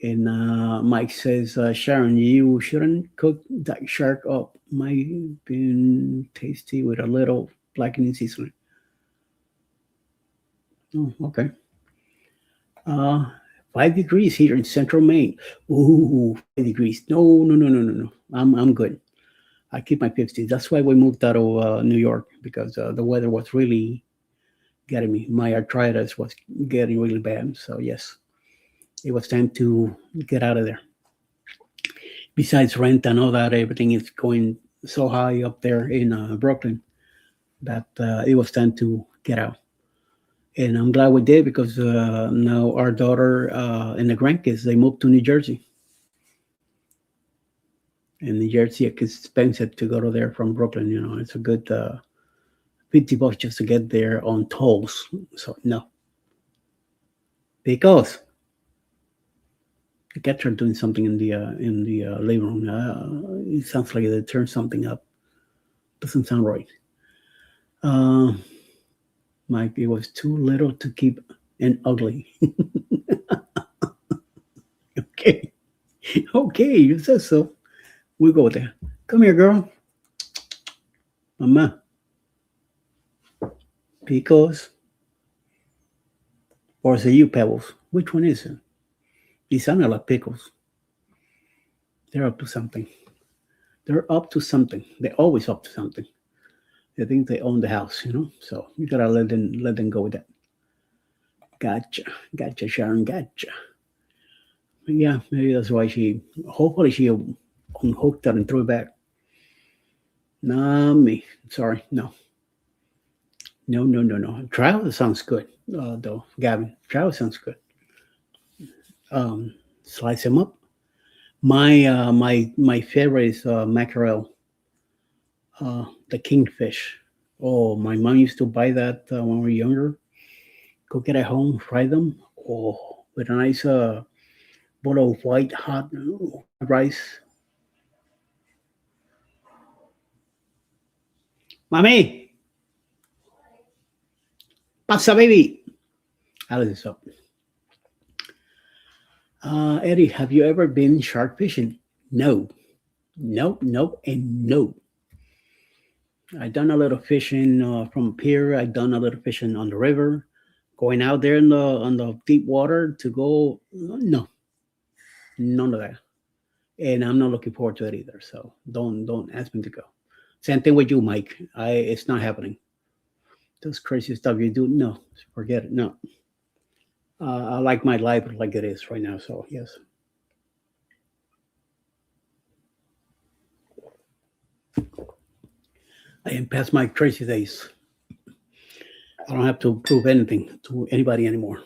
And Mike says, Sharon, you shouldn't cook that shark up. Might be tasty with a little blackening seasoning. Oh, okay. Uh, 5 degrees here in central Maine. Ooh, 5 degrees. No. I'm good. I keep my 50s. That's why we moved out of New York because the weather was really getting me. My arthritis was getting really bad. So, yes, it was time to get out of there. Besides rent and all that, everything is going so high up there in Brooklyn that it was time to get out. And I'm glad we did because now our daughter and the grandkids they moved to New Jersey. And New Jersey it's expensive to go to there from Brooklyn. You know, it's a good $50 just to get there on tolls. So no, because the cats are doing something in the living room. It sounds like they turned something up. Doesn't sound right. Uh, Mike, it was too little to keep and ugly. Okay, okay, you said so. We go there. Come here, girl. Mama, Picos, or is it you, Pebbles? Which one is it? They sound like pickles. They're up to something. They're up to something. They're always up to something. They think they own the house, So you gotta let them go with that. Gotcha, Sharon, gotcha. Yeah, maybe that's why hopefully she unhooked that and threw it back. Not me. Sorry, no. No. Trial sounds good, though, Gavin. Trial sounds good. Slice them up. My favorite is mackerel, the kingfish. Oh, my mom used to buy that when we were younger. Cook it at home, fry them. Oh, with a nice bowl of white hot fried rice. Mommy, pasta baby. Alice is up. Eddie, have you ever been shark fishing? No, no, and no. I've done a little fishing from a pier. I've done a little fishing on the river. Going out there in the on the deep water to go, no, none of that. And I'm not looking forward to it either. So don't ask me to go. Same thing with you, Mike. It's not happening. Those crazy stuff you do, no, forget it. No, I like my life like it is right now. So yes. I am past my crazy days. I don't have to prove anything to anybody anymore.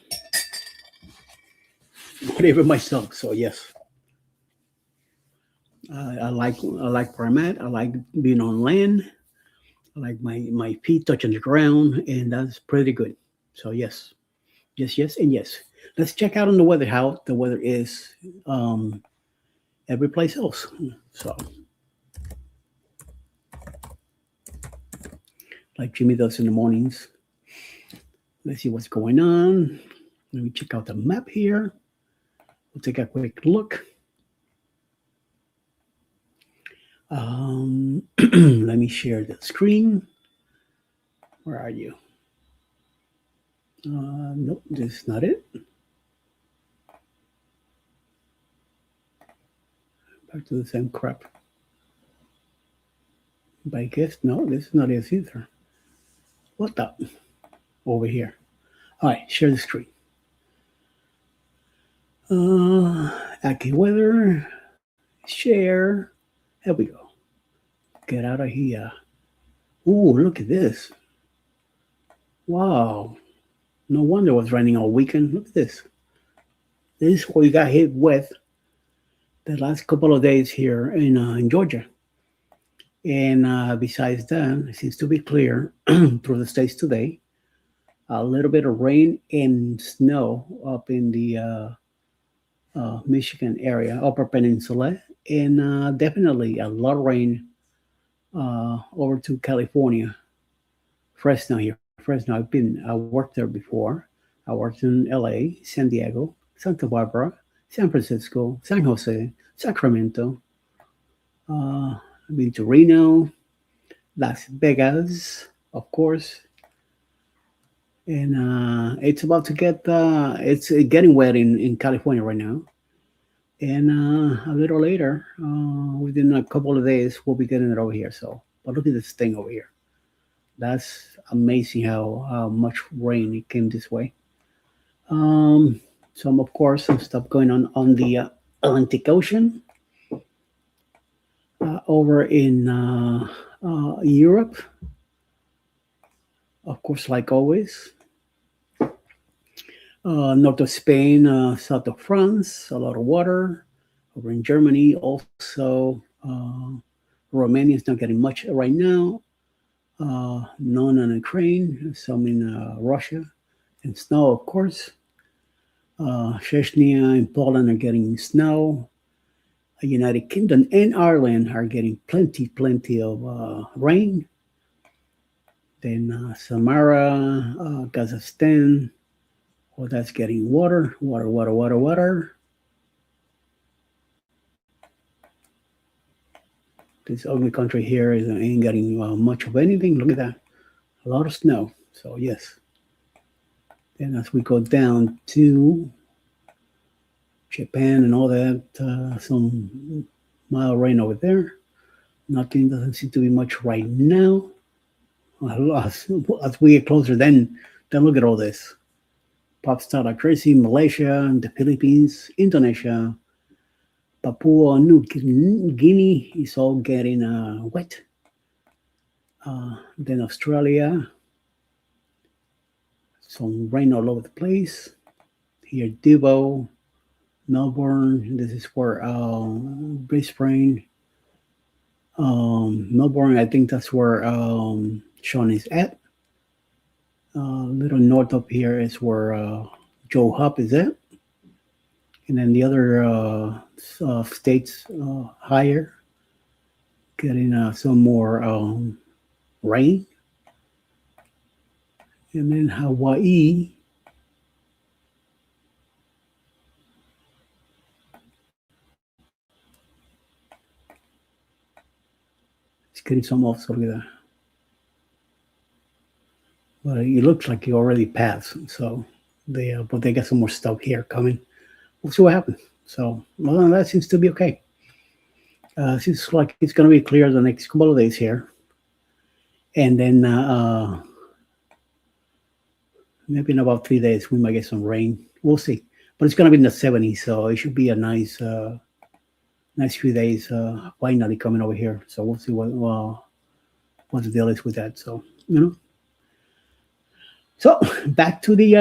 Not even myself. So yes, I like where I'm at. I like being on land. I like my feet touching the ground, and that's pretty good. So yes, and yes. Let's check out on the weather how the weather is um, every place else. So like Jimmy does in the mornings. Let's see what's going on. Let me check out the map here. We'll take a quick look. Let me share the screen. Where are you? Nope, this is not it. Back to the same crap. But I guess, no, this is not it either. What the? Over here. All right, share the screen. Aki weather, share. There we go. Get out of here. Ooh, look at this. Wow. No wonder it was raining all weekend. Look at this. This is what we got hit with the last couple of days here in Georgia. And besides that, it seems to be clear through the states today. A little bit of rain and snow up in the Michigan area, Upper Peninsula, and definitely a lot of rain over to California, Fresno here. Fresno, I worked there before. I worked in LA, San Diego, Santa Barbara, San Francisco, San Jose, Sacramento. I've been to Reno, Las Vegas, of course, and it's about to it's getting wet in California right now. And a little later, within a couple of days, we'll be getting it over here. So, but look at this thing over here. That's amazing how much rain it came this way. Some, of course, some stuff going on the Atlantic Ocean. Over in Europe, of course, like always. North of Spain, south of France, a lot of water. Over in Germany, also. Romania is not getting much right now. None in Ukraine, some in Russia, and snow, of course. Chechnya and Poland are getting snow. United Kingdom and Ireland are getting plenty of rain. Then Samara, Kazakhstan, well, that's getting water. This ugly country here ain't getting much of anything. Look at that. A lot of snow. So, yes. Then as we go down to Japan and all that, some mild rain over there. Nothing doesn't seem to be much right now. As we get closer, then look at all this. Pop star like crazy, Malaysia, the Philippines, Indonesia, Papua New Guinea is all getting wet. Then Australia, some rain all over the place. Here, Dubo, Melbourne. This is where Brisbane, Melbourne. I think that's where Sean is at. A little north up here is where Joe Hub is at, and then the other states higher getting some more rain, and then Hawaii. It's getting some off, so look at that. Well, it looks like it already passed, so but they got some more stuff here coming. We'll see what happens. So, well, that seems to be okay. Seems like it's going to be clear the next couple of days here, and then maybe in about 3 days we might get some rain. We'll see, but it's going to be in the 70s, so it should be a nice few days. Finally coming over here, so we'll see what the deal is with that. So So back to the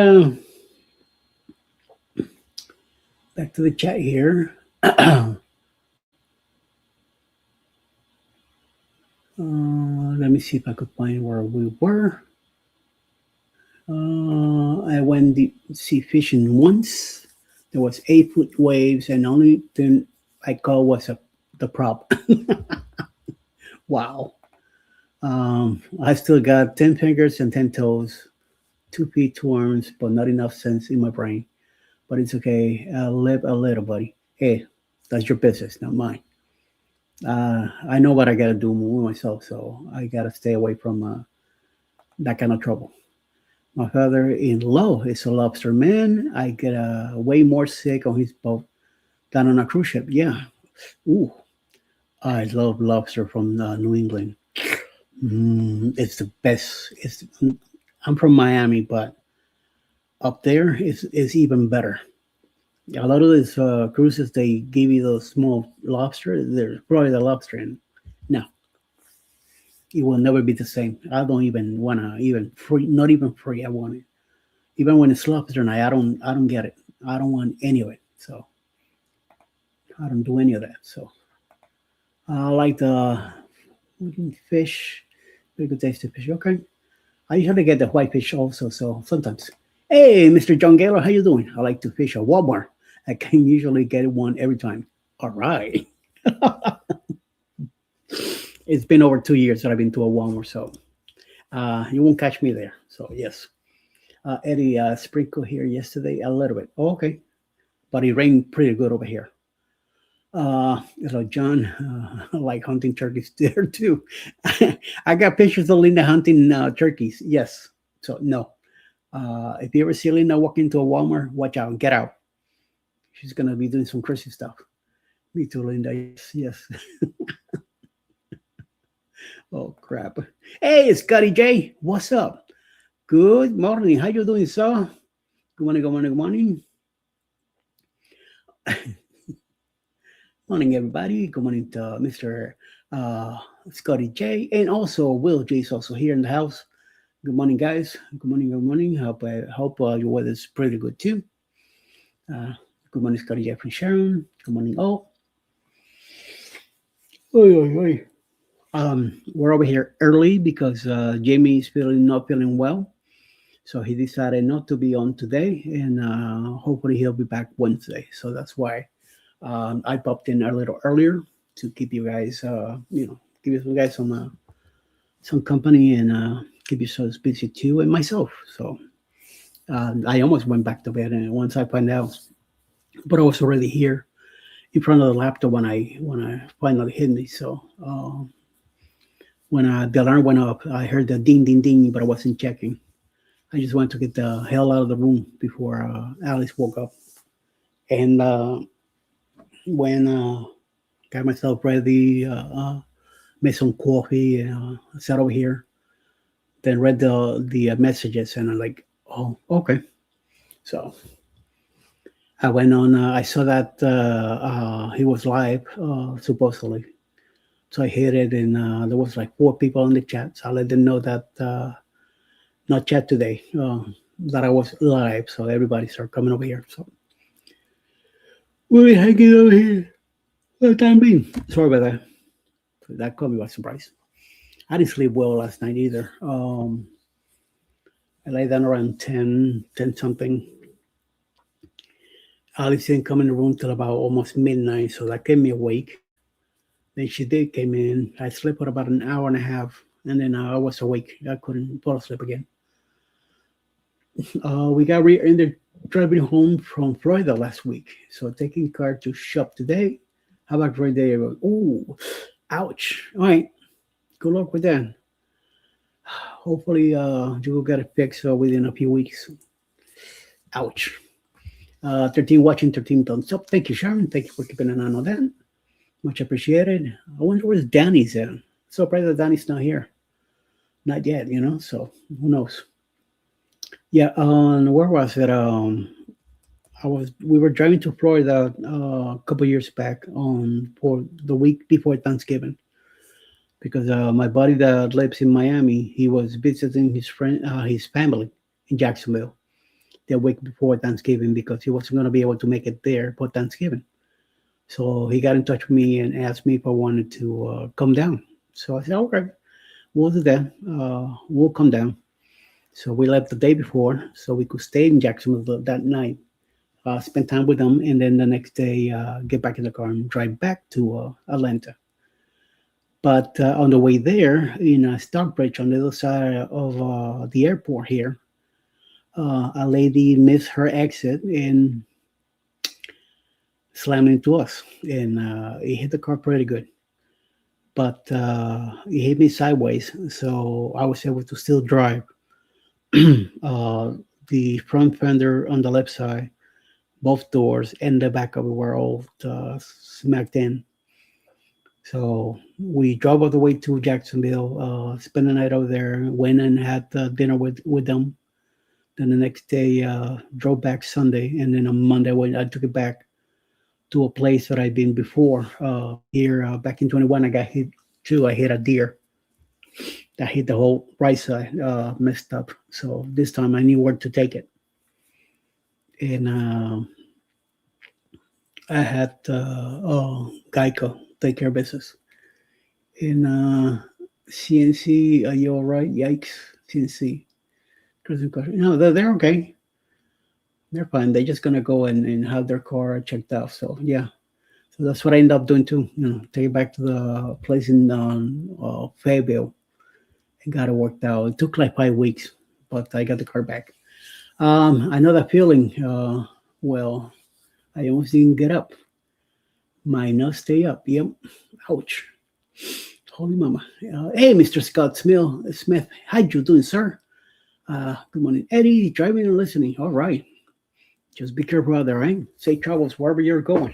chat here. Let me see if I could find where we were. I went deep sea fishing once. There was 8-foot waves, and only thing I caught was the prop. Wow. I still got 10 fingers and 10 toes, 2 feet, 2 arms, but not enough sense in my brain. But it's okay. I'll live a little, buddy. Hey, that's your business, not mine. I know what I got to do with myself, so I got to stay away from that kind of trouble. My father-in-law is a lobster man. I get way more sick on his boat than on a cruise ship. Yeah. Ooh, I love lobster from New England. It's the best. I'm from Miami, but up there is even better. A lot of these cruises, they give you those small lobster. There's probably the lobster in. No, it will never be the same. I don't even want to even free, not even free. I want it. Even when it's lobster night, I don't get it. I don't want any of it. So I don't do any of that. So I like the fish. Very good tasty fish. Okay. I usually get the white fish also. So sometimes. Hey, Mr. John Gaylor, how you doing? I like to fish at Walmart. I can usually get one every time. All right. It's been over 2 years that I've been to a Walmart, so you won't catch me there. So yes. Eddie sprinkled here yesterday a little bit. Oh, okay. But it rained pretty good over here. John, I like hunting turkeys there too. I got pictures of Linda hunting turkeys. Yes. So no. If you ever see Linda walk into a Walmart, watch out, get out. She's going to be doing some crazy stuff. Me too, Linda. Yes. Oh, crap. Hey, Scotty J. What's up? Good morning. How you doing, sir? Good morning, good morning, good morning. Morning, everybody. Good morning to Mr. Scotty J. And also Will J is also here in the house. Good morning, guys. Good morning, good morning. Hope your weather is pretty good, too. Good morning, Scotty J from Sharon. Good morning, all. We're over here early because Jamie is not feeling well. So he decided not to be on today, and hopefully he'll be back Wednesday. So that's why I popped in a little earlier to keep you guys, give you guys some company and keep yourselves busy too, and myself. So I almost went back to bed, and once I found out, but I was already here, in front of the laptop when I finally hit me. So when the alarm went up, I heard the ding ding ding, but I wasn't checking. I just wanted to get the hell out of the room before Alice woke up. And when got myself ready, made some coffee, sat over here, then read the messages, and I'm like, oh, okay. So I went on. I saw that he was live, supposedly. So I hit it, and there was like 4 people in the chat. So I let them know that not chat today, that I was live. So everybody started coming over here. So we'll be hanging over here for the time being. Sorry about that. That caught me by surprise. I didn't sleep well last night either. I lay down around 10 something. Alice didn't come in the room till about almost midnight, so that kept me awake. Then she did came in. I slept for about an hour and a half, and then I was awake. I couldn't fall asleep again. We got ended driving home from Florida last week, so taking car to shop today. How about right there? Oh, ouch! All right, good luck with that. Hopefully, you will get it fixed within a few weeks. Ouch. 13 watching, 13 thumbs up. Thank you, Sharon. Thank you for keeping an eye on that. Much appreciated. I wonder where Danny's at. Surprised that Danny's not here. Not yet, so who knows? Yeah, where was it? We were driving to Florida a couple years back for the week before Thanksgiving, because my buddy that lives in Miami, he was visiting his family in Jacksonville the week before Thanksgiving, because he wasn't going to be able to make it there for Thanksgiving. So he got in touch with me and asked me if I wanted to come down. So I said, okay, we'll do that. We'll come down. So we left the day before so we could stay in Jacksonville that night, spend time with them, and then the next day get back in the car and drive back to Atlanta. But on the way there, in Stockbridge, on the other side of the airport here, a lady missed her exit and slammed into us, and it hit the car pretty good. But it hit me sideways, so I was able to still drive. The front fender on the left side, both doors, and the back of it were all smacked in. So we drove all the way to Jacksonville, spent the night over there, went and had dinner with them. Then the next day, drove back Sunday, and then on Monday, when I took it back to a place that I'd been before. Here, back in 21, I got hit too. I hit a deer. That hit the whole right side, messed up. So this time I knew where to take it. And I had Geico take care of business. And CNC, are you all right? Yikes, CNC. No, they're okay. They're fine. They're just gonna go and have their car checked out. So yeah, so that's what I ended up doing too. Take it back to the place in Fayetteville and got it worked out. It took like 5 weeks, but I got the car back. I know that feeling. Well, I almost didn't get up. My nuts stay up. Yep. Ouch. Holy mama. Hey, Mr. Scott Smith. How you doing, sir? Good morning, Eddie. Driving and listening. All right. Just be careful out there, right? Safe travels wherever you're going.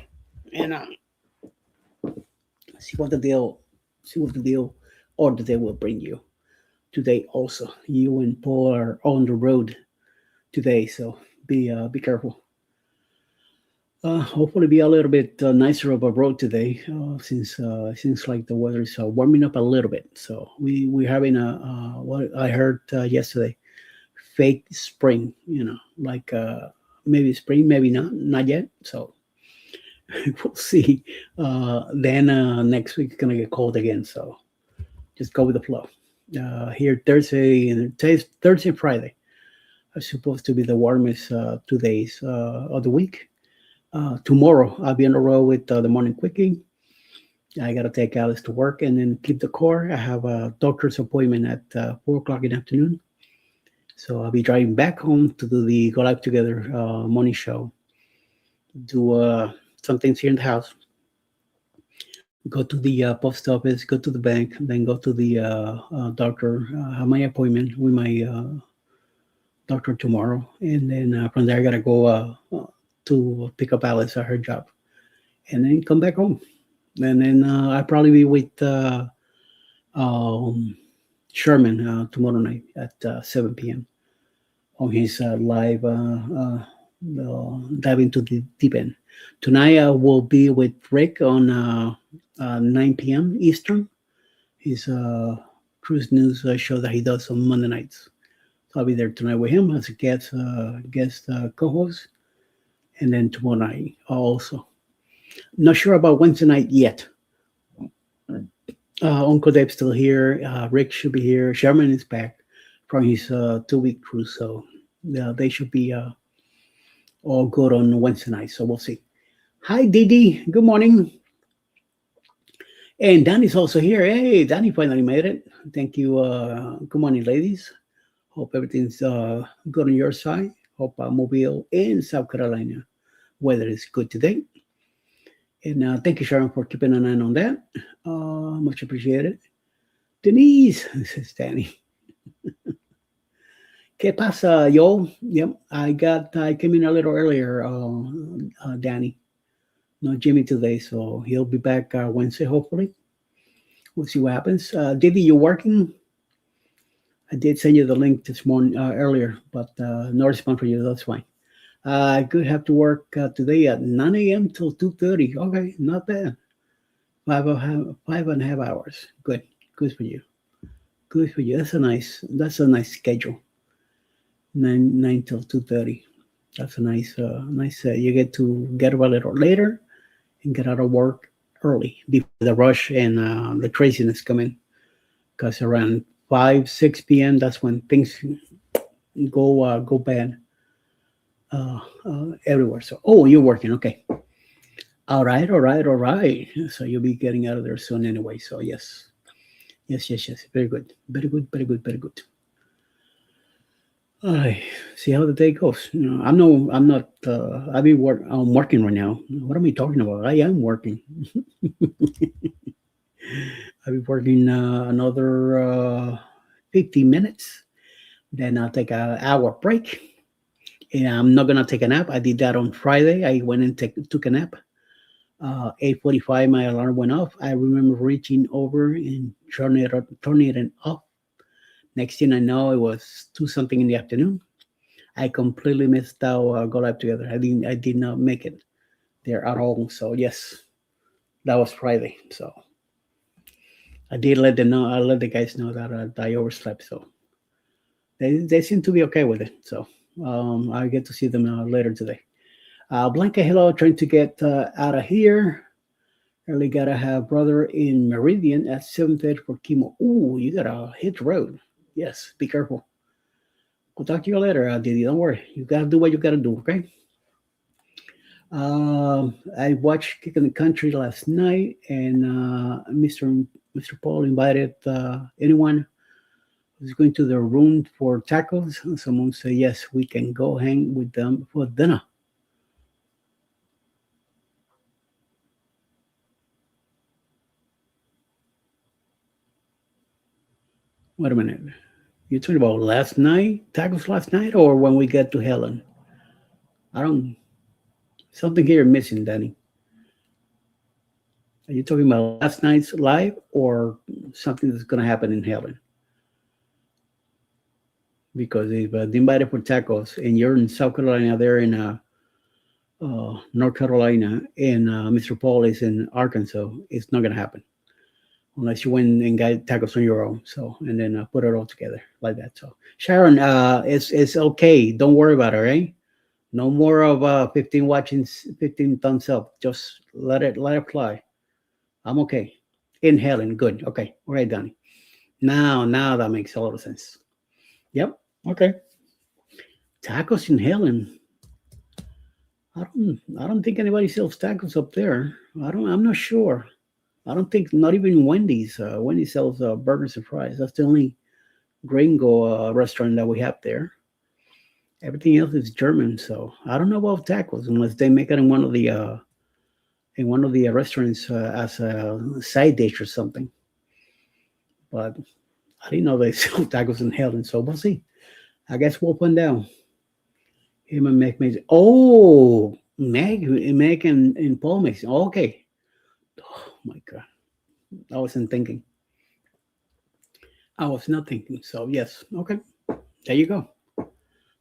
And see what the deal or the day will bring you today. Also, you and Paul are on the road today, so be careful. Hopefully, be a little bit nicer of a road today, since seems like the weather is warming up a little bit. So we're having what I heard yesterday, fake spring. Like maybe spring, maybe not yet. So we'll see. Then next week it's gonna get cold again. So just go with the flow. Here Thursday and Thursday and Friday are supposed to be the warmest 2 days of the week. Tomorrow I'll be on the road with the Morning Quickie. I got to take Alice to work and then keep the car. I have a doctor's appointment at 4 o'clock in the afternoon. So I'll be driving back home to do the Go Live Together morning show. Do some things here in the house. go to the post office, go to the bank, then go to the doctor, have my appointment with my doctor tomorrow, and then from there I gotta go to pick up Alice at her job, and then come back home, and then I'll probably be with um, Sherman tomorrow night at 7 p.m. on his live dive into the deep end. Tonight I will be with Rick on 9 p.m. Eastern. His cruise news show that he does on Monday nights. So I'll be there tonight with him as a guest co-host, and then tomorrow night also. Not sure about Wednesday night yet. Uncle Dave's still here. Rick should be here. Sherman is back from his 2 week cruise, so they should be all good on Wednesday night. So we'll see. Hi, Didi. Good morning. And Danny's also here. Hey, Danny finally made it. Thank you. Good morning, ladies. Hope everything's good on your side. Hope Mobile and South Carolina weather is good today. And thank you, Sharon, for keeping an eye on that. Much appreciated. Denise, says Danny. ¿Qué pasa, yo? Yep, I came in a little earlier, Danny. No Jimmy today, so he'll be back Wednesday, hopefully. We'll see what happens. Didi, you working? I did send you the link this morning earlier, but no response for you. That's fine. I could have to work today at 9 a.m. till 2:30. Okay, not bad. 5.5 hours. Good. Good for you. Good for you. That's a nice schedule. 9 till 2:30. That's a nice. You get to get up a little later and get out of work early before the rush and the craziness come in. Because around 5, 6 p.m. that's when things go bad everywhere. So, oh, you're working. Okay. All right. So you'll be getting out of there soon anyway. So yes. Very good. Very good. All right. See how the day goes. I'm not. I'm working right now. What am I talking about? I am working. I'll be working another 50 minutes. Then I'll take an hour break. And I'm not gonna take a nap. I did that on Friday. I went and took a nap. 8:45, my alarm went off. I remember reaching over and turning it off. Next thing I know, it was 2 something in the afternoon. I completely missed out Go Live Together. I did not make it there at all. So yes, that was Friday. So I did let them know. I let the guys know that I overslept. So they seem to be okay with it. So I get to see them later today. Blanca, hello, trying to get out of here. Early gotta have brother in Meridian at 7:30 for chemo. Ooh, you gotta hit the road. Yes, be careful. We'll talk to you later, Didi. Don't worry. You gotta do what you gotta do, okay? I watched Kick in the Country last night, and Mr. Paul invited anyone who's going to their room for tacos. Someone said, yes, we can go hang with them for dinner. Wait a minute. You're talking about last night, tacos last night, or when we get to Helen? I don't. Something here missing, Danny. Are you talking about last night's live or something that's going to happen in Helen? Because if they invited for tacos and you're in South Carolina, they're in North Carolina, and Mr. Paul is in Arkansas, it's not going to happen unless you went and got tacos on your own. So, and then put it all together like that. So, Sharon, it's okay. Don't worry about it, right? No more of 15 watching, 15 thumbs up. Just let it fly. I'm okay. Inhaling, good. Okay, all right, Donnie. Now that makes a lot of sense. Yep. Okay. Tacos in Helen. I don't think anybody sells tacos up there. I'm not sure. I don't think, not even Wendy's. Wendy's sells burgers and fries. That's the only gringo restaurant that we have there. Everything else is German, so I don't know about tacos unless they make it in one of the in one of the restaurants as a side dish or something. But I didn't know they sell tacos in hell, and so we'll see. I guess we'll put down him and Meg Mason. Oh, Meg and Paul Mason. Okay. Oh my God, I wasn't thinking. I was not thinking. So yes, okay. There you go.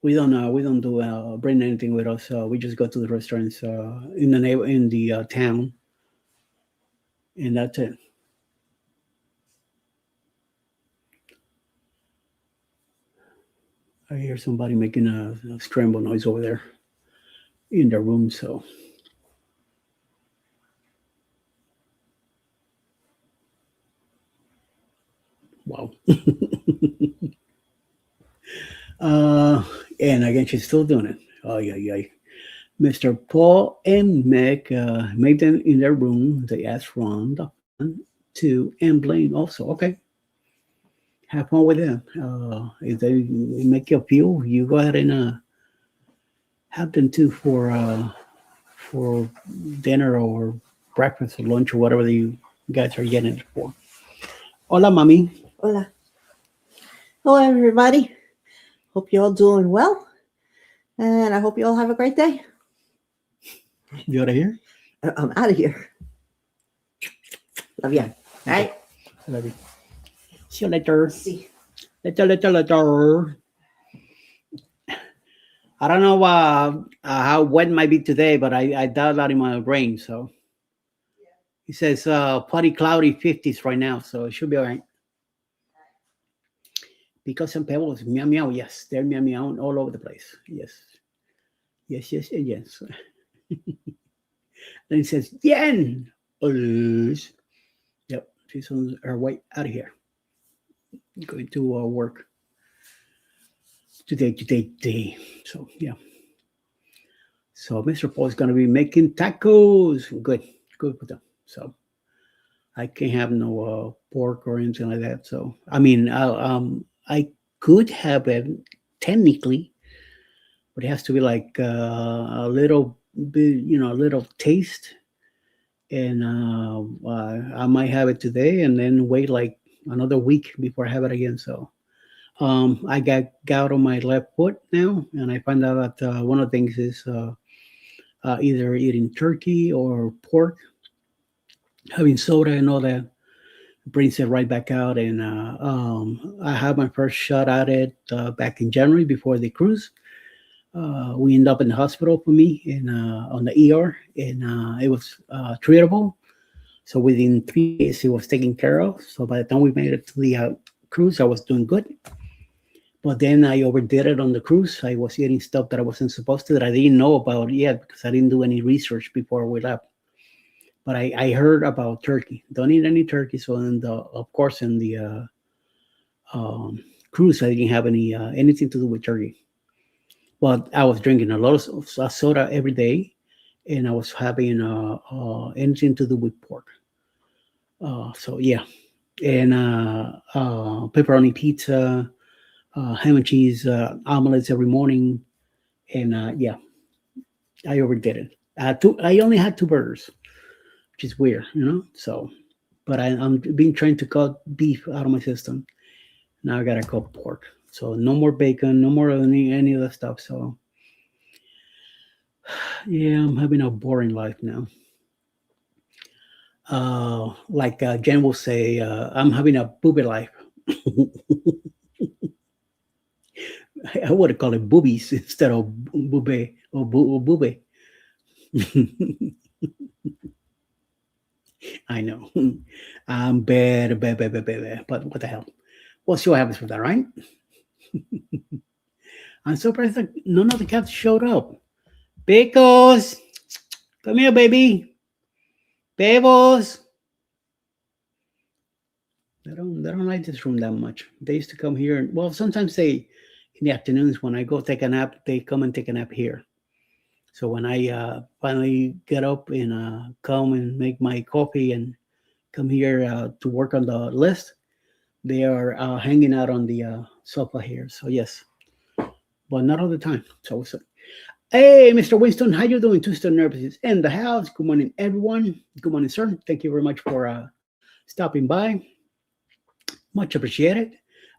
We don't do bring anything with us. We just go to the restaurants in the town, and that's it. I hear somebody making a scramble noise over there in the room. So wow. uh, and again, she's still doing it. Oh yeah, yeah. Mr. Paul and Meg made them in their room. They asked Ron, the fun, to and Blaine also. Okay, have fun with them. If they make you feel, you go ahead and have them too for dinner or breakfast or lunch or whatever you guys are getting it for. Hola, mami. Hola. Hello, everybody. Hope you're all doing well. And I hope you all have a great day. You out of here? I'm out of here. Love ya. All right. I love you. See you later. See. Later. I don't know how wet it might be today, but I doubt that in my brain. So it says partly cloudy 50s right now, so it should be all right. Because some pebbles, meow meow, yes, they're meow meow all over the place. Yes. Yes, yes, and yes. Then it says, Yen! Yep, she's on her way out of here. Going to work today. So, yeah. So, Mr. Paul is going to be making tacos. Good with them. So, I can't have no pork or anything like that. So, I mean, I could have it technically, but it has to be like a little bit, a little taste. And I might have it today and then wait like another week before I have it again. So I got gout on my left foot now, and I find out that one of the things is either eating turkey or pork, having soda and all that brings it right back out. And I had my first shot at it back in January before the cruise. We ended up in the hospital for me on the ER, and it was treatable. So within 3 days, it was taken care of. So by the time we made it to the cruise, I was doing good. But then I overdid it on the cruise. I was eating stuff that I wasn't supposed to, that I didn't know about yet because I didn't do any research before we left. But I heard about turkey. Don't eat any turkey. So of course, in the cruise, I didn't have anything to do with turkey. But I was drinking a lot of soda every day, and I was having anything to do with pork. So yeah, and pepperoni pizza, ham and cheese omelets every morning, and yeah, I overdid it. I only had 2 burgers, which is weird, So, but I'm been trying to cut beef out of my system. Now I gotta cut pork. So no more bacon, no more any of that stuff. So yeah, I'm having a boring life now. Like Jen will say, I'm having a booby life. I would call it boobies instead of booby or booby. I know. I'm bad. But what the hell? We'll see what happens with that, right? I'm surprised that none of the cats showed up. Pickles, come here, baby. Pebbles. They don't like this room that much. They used to come here. Well, sometimes in the afternoons when I go take a nap, they come and take a nap here. So when I finally get up and come and make my coffee and come here to work on the list, they are hanging out on the sofa here. So yes, but not all the time. So Hey, Mr. Winston, how you doing? Twisted Nervous is in the house. Good morning, everyone. Good morning, sir. Thank you very much for stopping by. Much appreciated.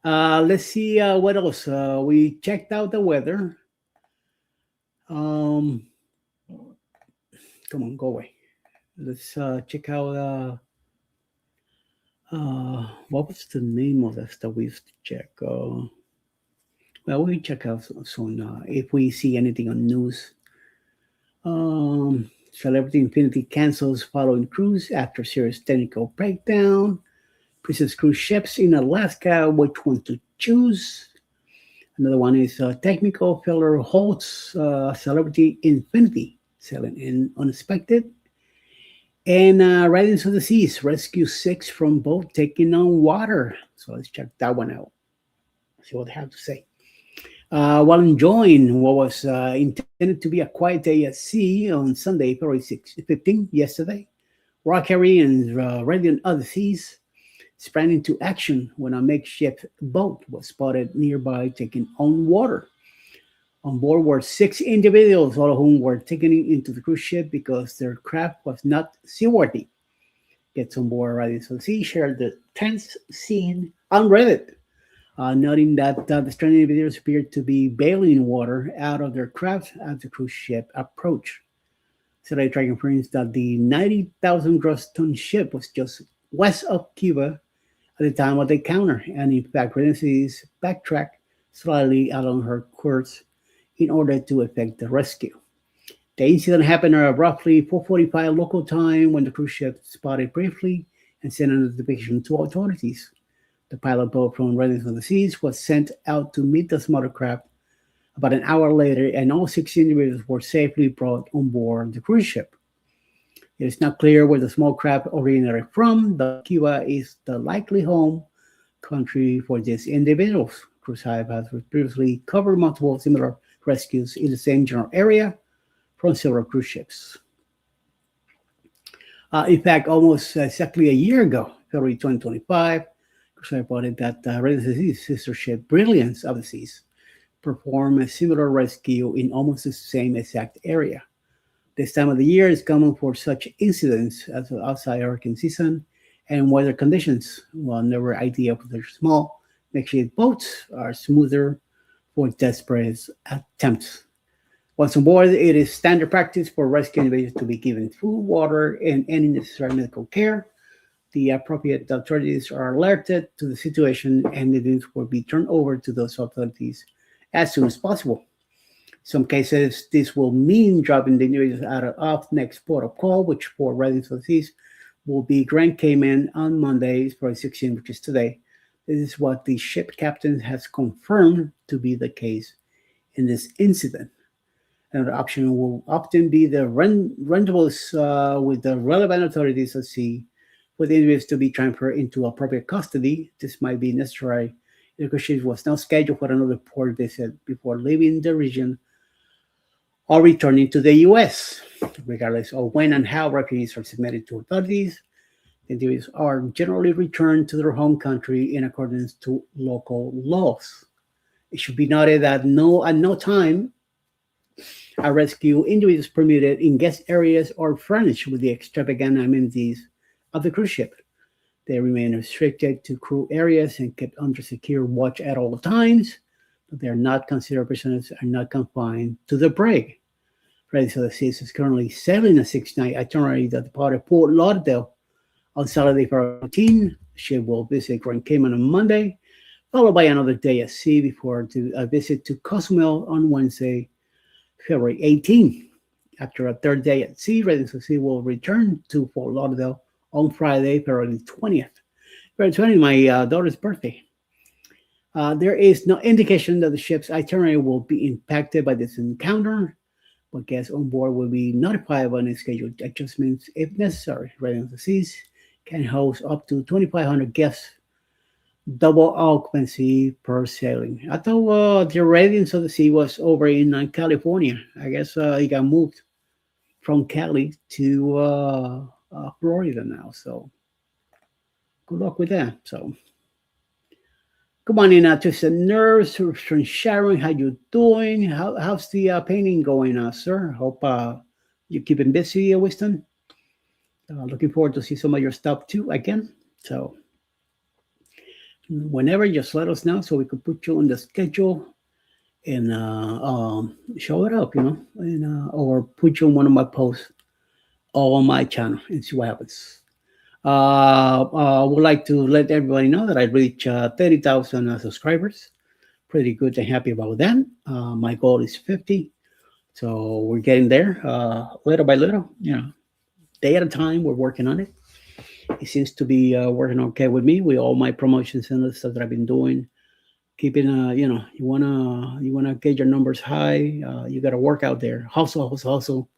Let's see what else. We checked out the weather. Um, Come on, go away. Let's check out. What was the name of this that we used to check? Well, we check out soon if we see anything on news. Celebrity Infinity cancels following cruise after serious technical breakdown. Princess cruise ships in Alaska, which one to choose? Another one is technical failure halts Celebrity Infinity sailing in unexpected. And Riders of the Seas rescue six from boat taking on water. So let's check that one out. See what they have to say. While enjoying what was intended to be a quiet day at sea on Sunday, February 15, yesterday, Rock Harry and Radiant Other Seas sprang into action when a makeshift boat was spotted nearby taking on water. On board were six individuals, all of whom were taken into the cruise ship because their craft was not seaworthy. Gets on board Radiant of the Sea shared the tense scene on Reddit, noting that the stranded individuals appeared to be bailing water out of their craft as the cruise ship approached. Satellite tracking confirms that the 90,000 gross ton ship was just west of Cuba at the time of the encounter, and in fact, Renaissance backtracked slightly along her course in order to effect the rescue. The incident happened at roughly 4:45 local time when the cruise ship spotted briefly and sent a notification to authorities. The pilot boat from Readiness of the Seas was sent out to meet the smaller craft about an hour later, and all six individuals were safely brought on board the cruise ship. It is not clear where the small craft originated from, though Cuba is the likely home country for these individuals. Cruise Hive has previously covered multiple similar rescues in the same general area from several cruise ships. In fact, almost exactly a year ago, February 2025, Cruise Hive reported that Renaissance sister ship Brilliance of the Seas performed a similar rescue in almost the same exact area. This time of the year is common for such incidents as the outside hurricane season and weather conditions, while never ideal for their small makeshift boats are smoother for desperate attempts. Once on board, it is standard practice for rescue individuals to be given food, water, and any necessary medical care. The appropriate authorities are alerted to the situation, and the news will be turned over to those authorities as soon as possible. Some cases, this will mean dropping the individuals out of off next port of call, which for residents of the seas will be Grand Cayman on Monday, February 16, which is today. This is what the ship captain has confirmed to be the case in this incident. Another option will often be the rentables with the relevant authorities at sea for the individuals to be transferred into appropriate custody. This might be necessary if the ship was not scheduled for another port visit before leaving the region or returning to the U.S. Regardless of when and how refugees are submitted to authorities, the individuals are generally returned to their home country in accordance to local laws. It should be noted that at no time are rescue individuals permitted in guest areas or furnished with the extravagant amenities of the cruise ship. They remain restricted to crew areas and kept under secure watch at all times, but they are not considered prisoners and not confined to the brig. Ready of the Seas is currently sailing a 6-night itinerary that departed Fort Lauderdale on Saturday, February 18. The ship will visit Grand Cayman on Monday, followed by another day at sea before a visit to Cozumel on Wednesday, February 18. After a third day at sea, Readiness of the Sea will return to Fort Lauderdale on Friday, February 20th. February 20th, my daughter's birthday. There is no indication that the ship's itinerary will be impacted by this encounter, but guests on board will be notified of any scheduled adjustments if necessary. Readiness of the Seas can host up to 2,500 guests, double occupancy per sailing. I thought the Radiance of the Sea was over in California. I guess it got moved from Cali to Florida now. So good luck with that. So Come on in, Twisted Nerves from Sharon. How you doing? How's the painting going, sir? Hope you're keeping busy, Winston. Looking forward to see some of your stuff too again. So whenever, just let us know so we could put you on the schedule and show it up, and or put you on one of my posts on my channel and see what happens. I would like to let everybody know that I reached 30,000 subscribers. Pretty good and happy about that. My goal is 50, so we're getting there little by little. Day at a time. We're working on it. It seems to be working okay with me with all my promotions and the stuff that I've been doing. Keeping, you wanna get your numbers high. You got to work out there. Hustle.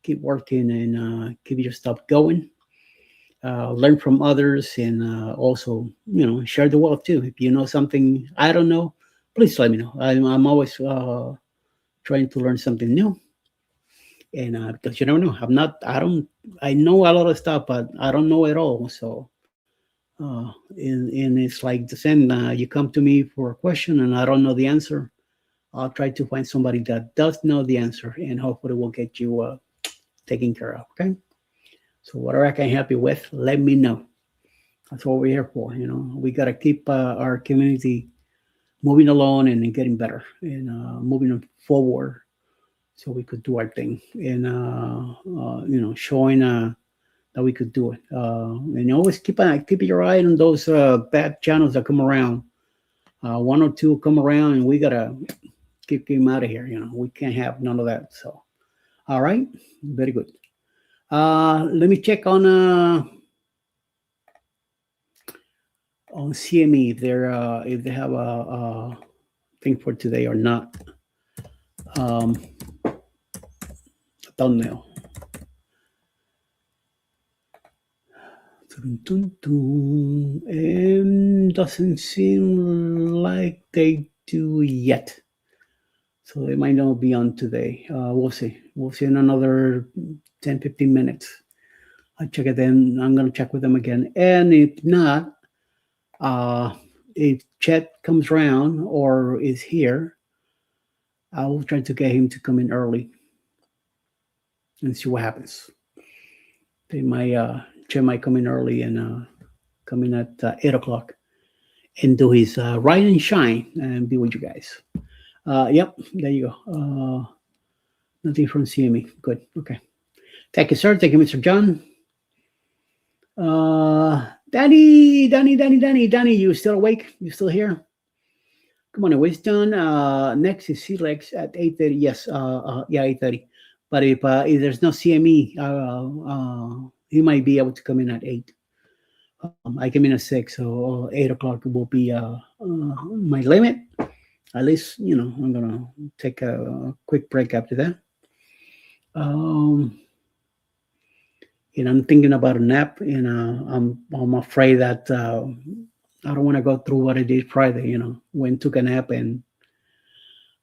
Keep working and keep your stuff going. Learn from others and also, share the wealth too. If you know something I don't know, please let me know. I'm always trying to learn something new. And because you never know, I know a lot of stuff, but I don't know it all. So, and it's like the same. You come to me for a question and I don't know the answer. I'll try to find somebody that does know the answer, and hopefully we'll get you taken care of. Okay. So whatever I can help you with, let me know. That's what we're here for. We got to keep our community moving along and getting better and moving forward, so we could do our thing and showing that we could do it. And always keep your eye on those bad channels that come around. One or two come around, and we gotta keep them out of here. We can't have none of that. So, all right, very good. Let me check on CME if they have a thing for today or not. Thumbnail. And doesn't seem like they do yet. So they might not be on today. We'll see. We'll see in another 10, 15 minutes. I'll check it then. I'm going to check with them again. And if not, if Chet comes around or is here, I will try to get him to come in early and see what happens. Chet might come in early and come in at 8 o'clock and do his ride and shine and be with you guys. Yep, there you go. Nothing from CME. Good. Okay. Thank you, sir. Thank you, Mr. John. Danny, you still awake? You still here? Come on, Winston. Next is Clex at 8:30. Yes, 8:30. But if there's no CME, he might be able to come in at 8. I came in at 6, so 8 o'clock will be my limit. At least, I'm gonna take a quick break after that. And I'm thinking about a nap, and I'm afraid that I don't want to go through what I did Friday. Went took a nap and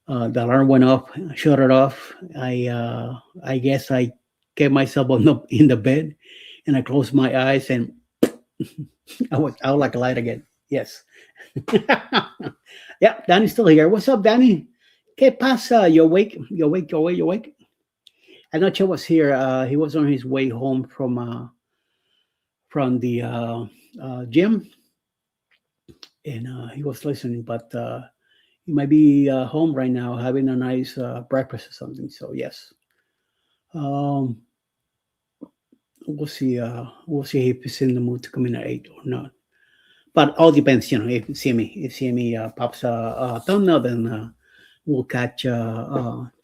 the alarm went off, shut it off. I guess I kept myself in the bed, and I closed my eyes, and I was out like a light again. Yes. Yeah, Danny's still here. What's up, Danny? ¿Qué pasa? You awake? You awake? I know Chet was here. He was on his way home from the gym, and he was listening, but he might be home right now having a nice breakfast or something. So yes, we'll see. We'll see if he's in the mood to come in at 8 or not. But all depends, if CME pops a thumbnail, then we'll catch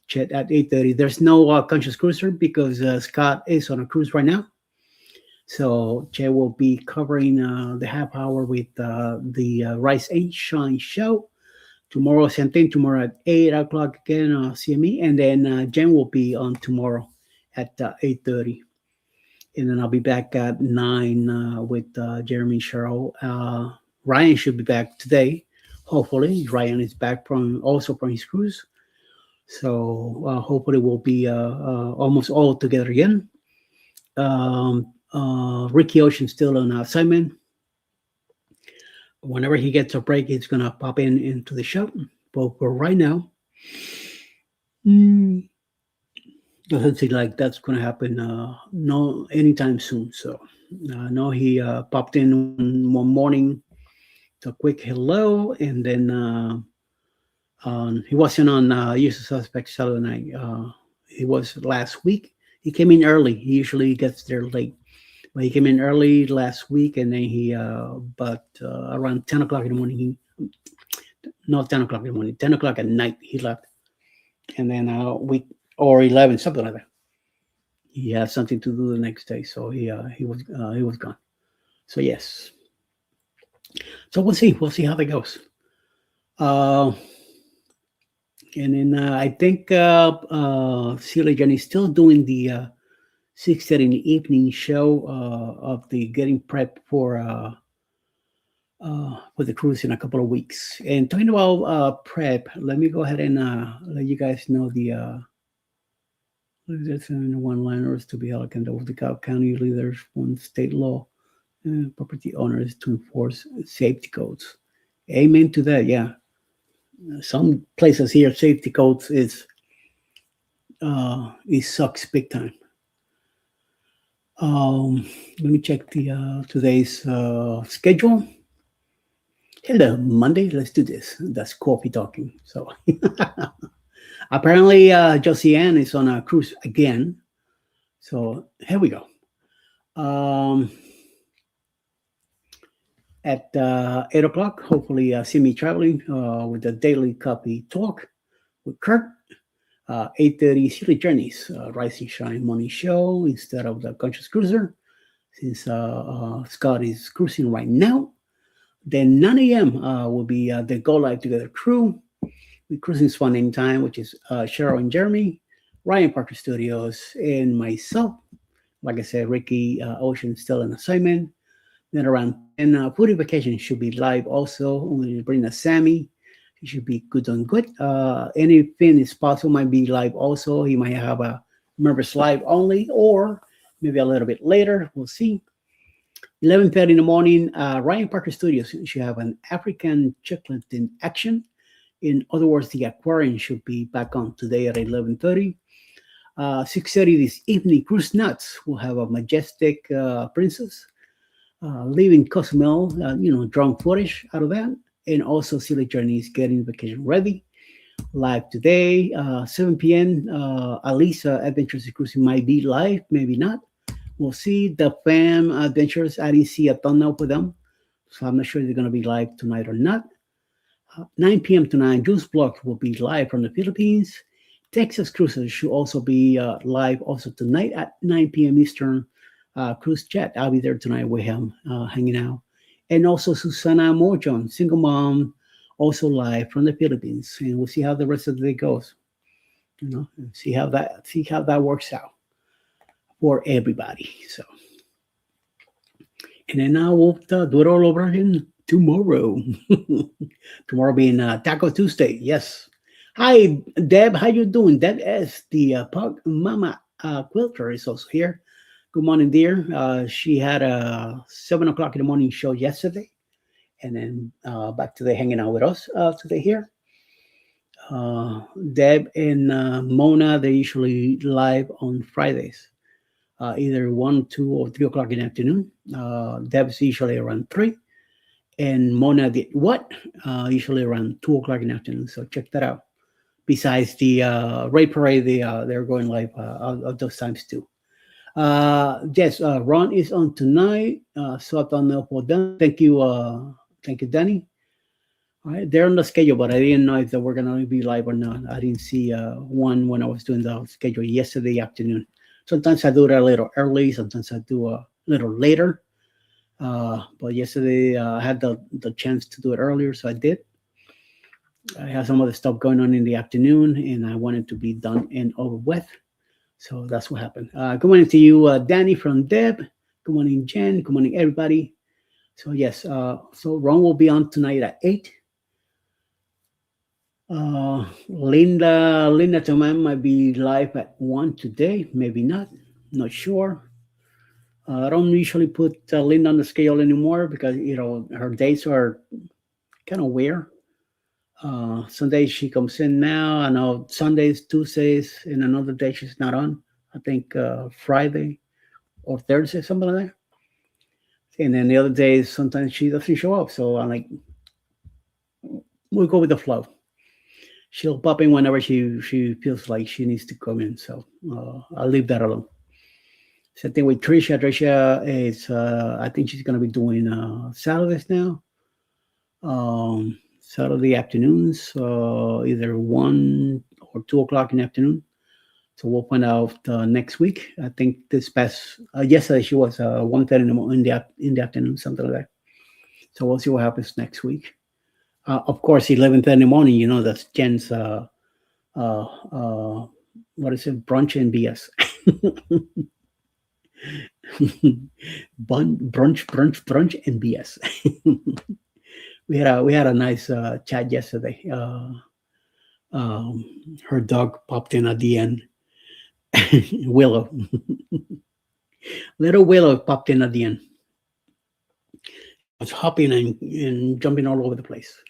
Chet at 8:30. There's no conscious cruiser because Scott is on a cruise right now. So Chet will be covering the half hour with the Rise and Shine show. Tomorrow, same thing. Tomorrow at 8 o'clock again, CME. And then Jen will be on tomorrow at 8:30. And then I'll be back at 9 with Jeremy and Cheryl. Ryan should be back today. Hopefully. Ryan is back from his cruise. So hopefully we'll be almost all together again. Ricky Ocean still on assignment. Whenever he gets a break, he's gonna pop into the show. But for right now, mm, doesn't seem like that's gonna happen. No, anytime soon. So, no, he popped in one morning, a quick hello, and then he wasn't on Usual Suspect Saturday night. He was last week. He came in early. He usually gets there late. But he came in early last week, and then but around 10 o'clock in the morning, not 10 o'clock in the morning, 10 o'clock at night, he left. And then or 11, something like that. He had something to do the next day, so he was gone. So yes. So we'll see. We'll see how that goes. And then I think Sheila Jenny's still doing the 6:30 in the evening show of the getting prep for the cruise in a couple of weeks. And talking about prep, let me go ahead and let you guys know the one-liners to be held accountable with the county leaders from state law and property owners to enforce safety codes. Amen to that. Yeah, some places here safety codes is it sucks big time. Let me check the today's schedule. Hello, Monday. Let's do this. That's coffee talking. So apparently, Josiane is on a cruise again. So here we go. At 8 o'clock, hopefully see me traveling with the Daily Copy Talk with Kurt. 8:30 Silly Journeys, Rise and Shine Morning Show instead of the Conscious Cruiser, since Scott is cruising right now. Then 9 a.m. Will be the Go Live Together crew. We cruising fun in time, which is Cheryl and Jeremy, Ryan Parker Studios, and myself. Like I said, Ricky Ocean still in assignment. Then around 10, Foodie Vacation should be live also. We'll bring a Sammy. He should be good on good. Anything is possible might be live also. He might have a members live only, or maybe a little bit later. We'll see. 11:30 in the morning, Ryan Parker Studios should have an African chocolate in action. In other words, the aquarium should be back on today at 11:30. 6:30 this evening, Cruise Nuts will have a majestic princess leaving Cozumel, drone footage out of that. And also Silly Journeys getting vacation ready. Live today, 7 p.m. Alisa Adventures Cruising might be live, maybe not. We'll see. The Fam Adventures, I didn't see a thumbnail for them, so I'm not sure they're going to be live tonight or not. 9 p.m. tonight, Juice Block will be live from the Philippines. Texas Cruises should also be live also tonight at 9 p.m. Eastern. Cruise Chat, I'll be there tonight with him, hanging out. And also Susana Mojon, single mom, also live from the Philippines. And we'll see how the rest of the day goes. And see how that works out for everybody. So, and then now we'll do it all over again tomorrow. Tomorrow being Taco Tuesday. Yes. Hi, Deb. How you doing? Deb is the Mama Quilter is also here. Good morning, dear. She had a 7 o'clock in the morning show yesterday, and then back today hanging out with us today here. Deb and Mona, they're usually live on Fridays, either 1, 2, or 3 o'clock in the afternoon. Deb's usually around 3, and Mona did what? Usually around 2 o'clock in the afternoon. So check that out. Besides the Ray Parade, they're going live at those times too. Yes, Ron is on tonight. So I don't know for them. Thank you, Danny. All right, they're on the schedule, but I didn't know if they were gonna be live or not. I didn't see one when I was doing the schedule yesterday afternoon. Sometimes I do it a little early, sometimes I do a little later. But yesterday I had the chance to do it earlier, so I did. I had some other stuff going on in the afternoon, and I wanted to be done and over with. So that's what happened. Good morning to you, Danny from Deb. Good morning, Jen. Good morning, everybody. So yes, so Ron will be on tonight at 8. Linda Toman might be live at 1 today, maybe not sure. I don't usually put Linda on the scale anymore because her days are kind of weird. Sundays she comes in now. I know Sundays, Tuesdays, and another day she's not on. I think Friday or Thursday, something like that. And then the other days, sometimes she doesn't show up. So I'm like, we go with the flow. She'll pop in whenever she feels like she needs to come in. So I'll leave that alone. Same thing with Trisha. Trisha is, I think she's going to be doing Saturdays now. Saturday afternoons, either 1 or 2 o'clock in the afternoon. So we'll find out next week. I think this past yesterday she was 1:30 in the afternoon, something like that. So we'll see what happens next week. Of course, 11:30 in the morning. That's Jen's. What is it? Brunch and BS. Brunch, and BS. we had a nice chat yesterday. Her dog popped in at the end. Willow, little Willow popped in at the end. Was hopping and jumping all over the place.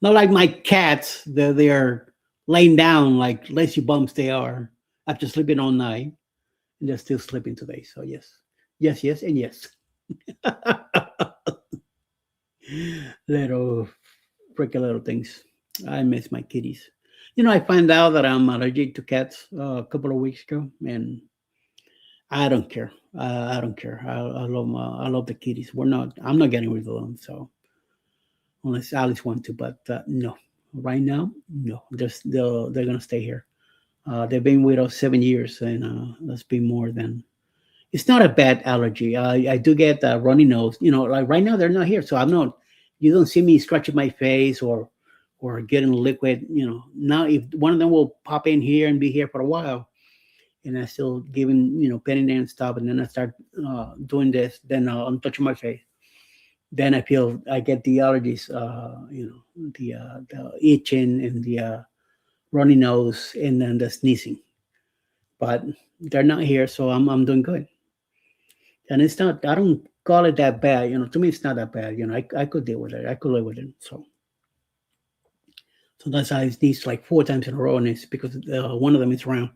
Not like my cats, they are laying down like lazy bums they are after sleeping all night, and they're still sleeping today. So yes, and yes. Little freaky little things. I miss my kitties. I find out that I'm allergic to cats a couple of weeks ago, and I don't care. I don't care. I love the kitties. I'm not getting rid of them. So unless Alice wants to, but no. Right now, no. They're gonna stay here. They've been with us 7 years, and that's been more than. It's not a bad allergy. I do get a runny nose. Like right now they're not here, so I'm not. You don't see me scratching my face or getting liquid. Now if one of them will pop in here and be here for a while, and I still giving petting them and stuff, and then I start doing this, then I'm touching my face. Then I get the allergies, the itching and the runny nose, and then the sneezing. But they're not here, so I'm doing good. And it's not. I don't call it that bad. To me, it's not that bad. I could deal with it. I could live with it. So sometimes I sneeze like 4 times in a row, and it's because one of them is around,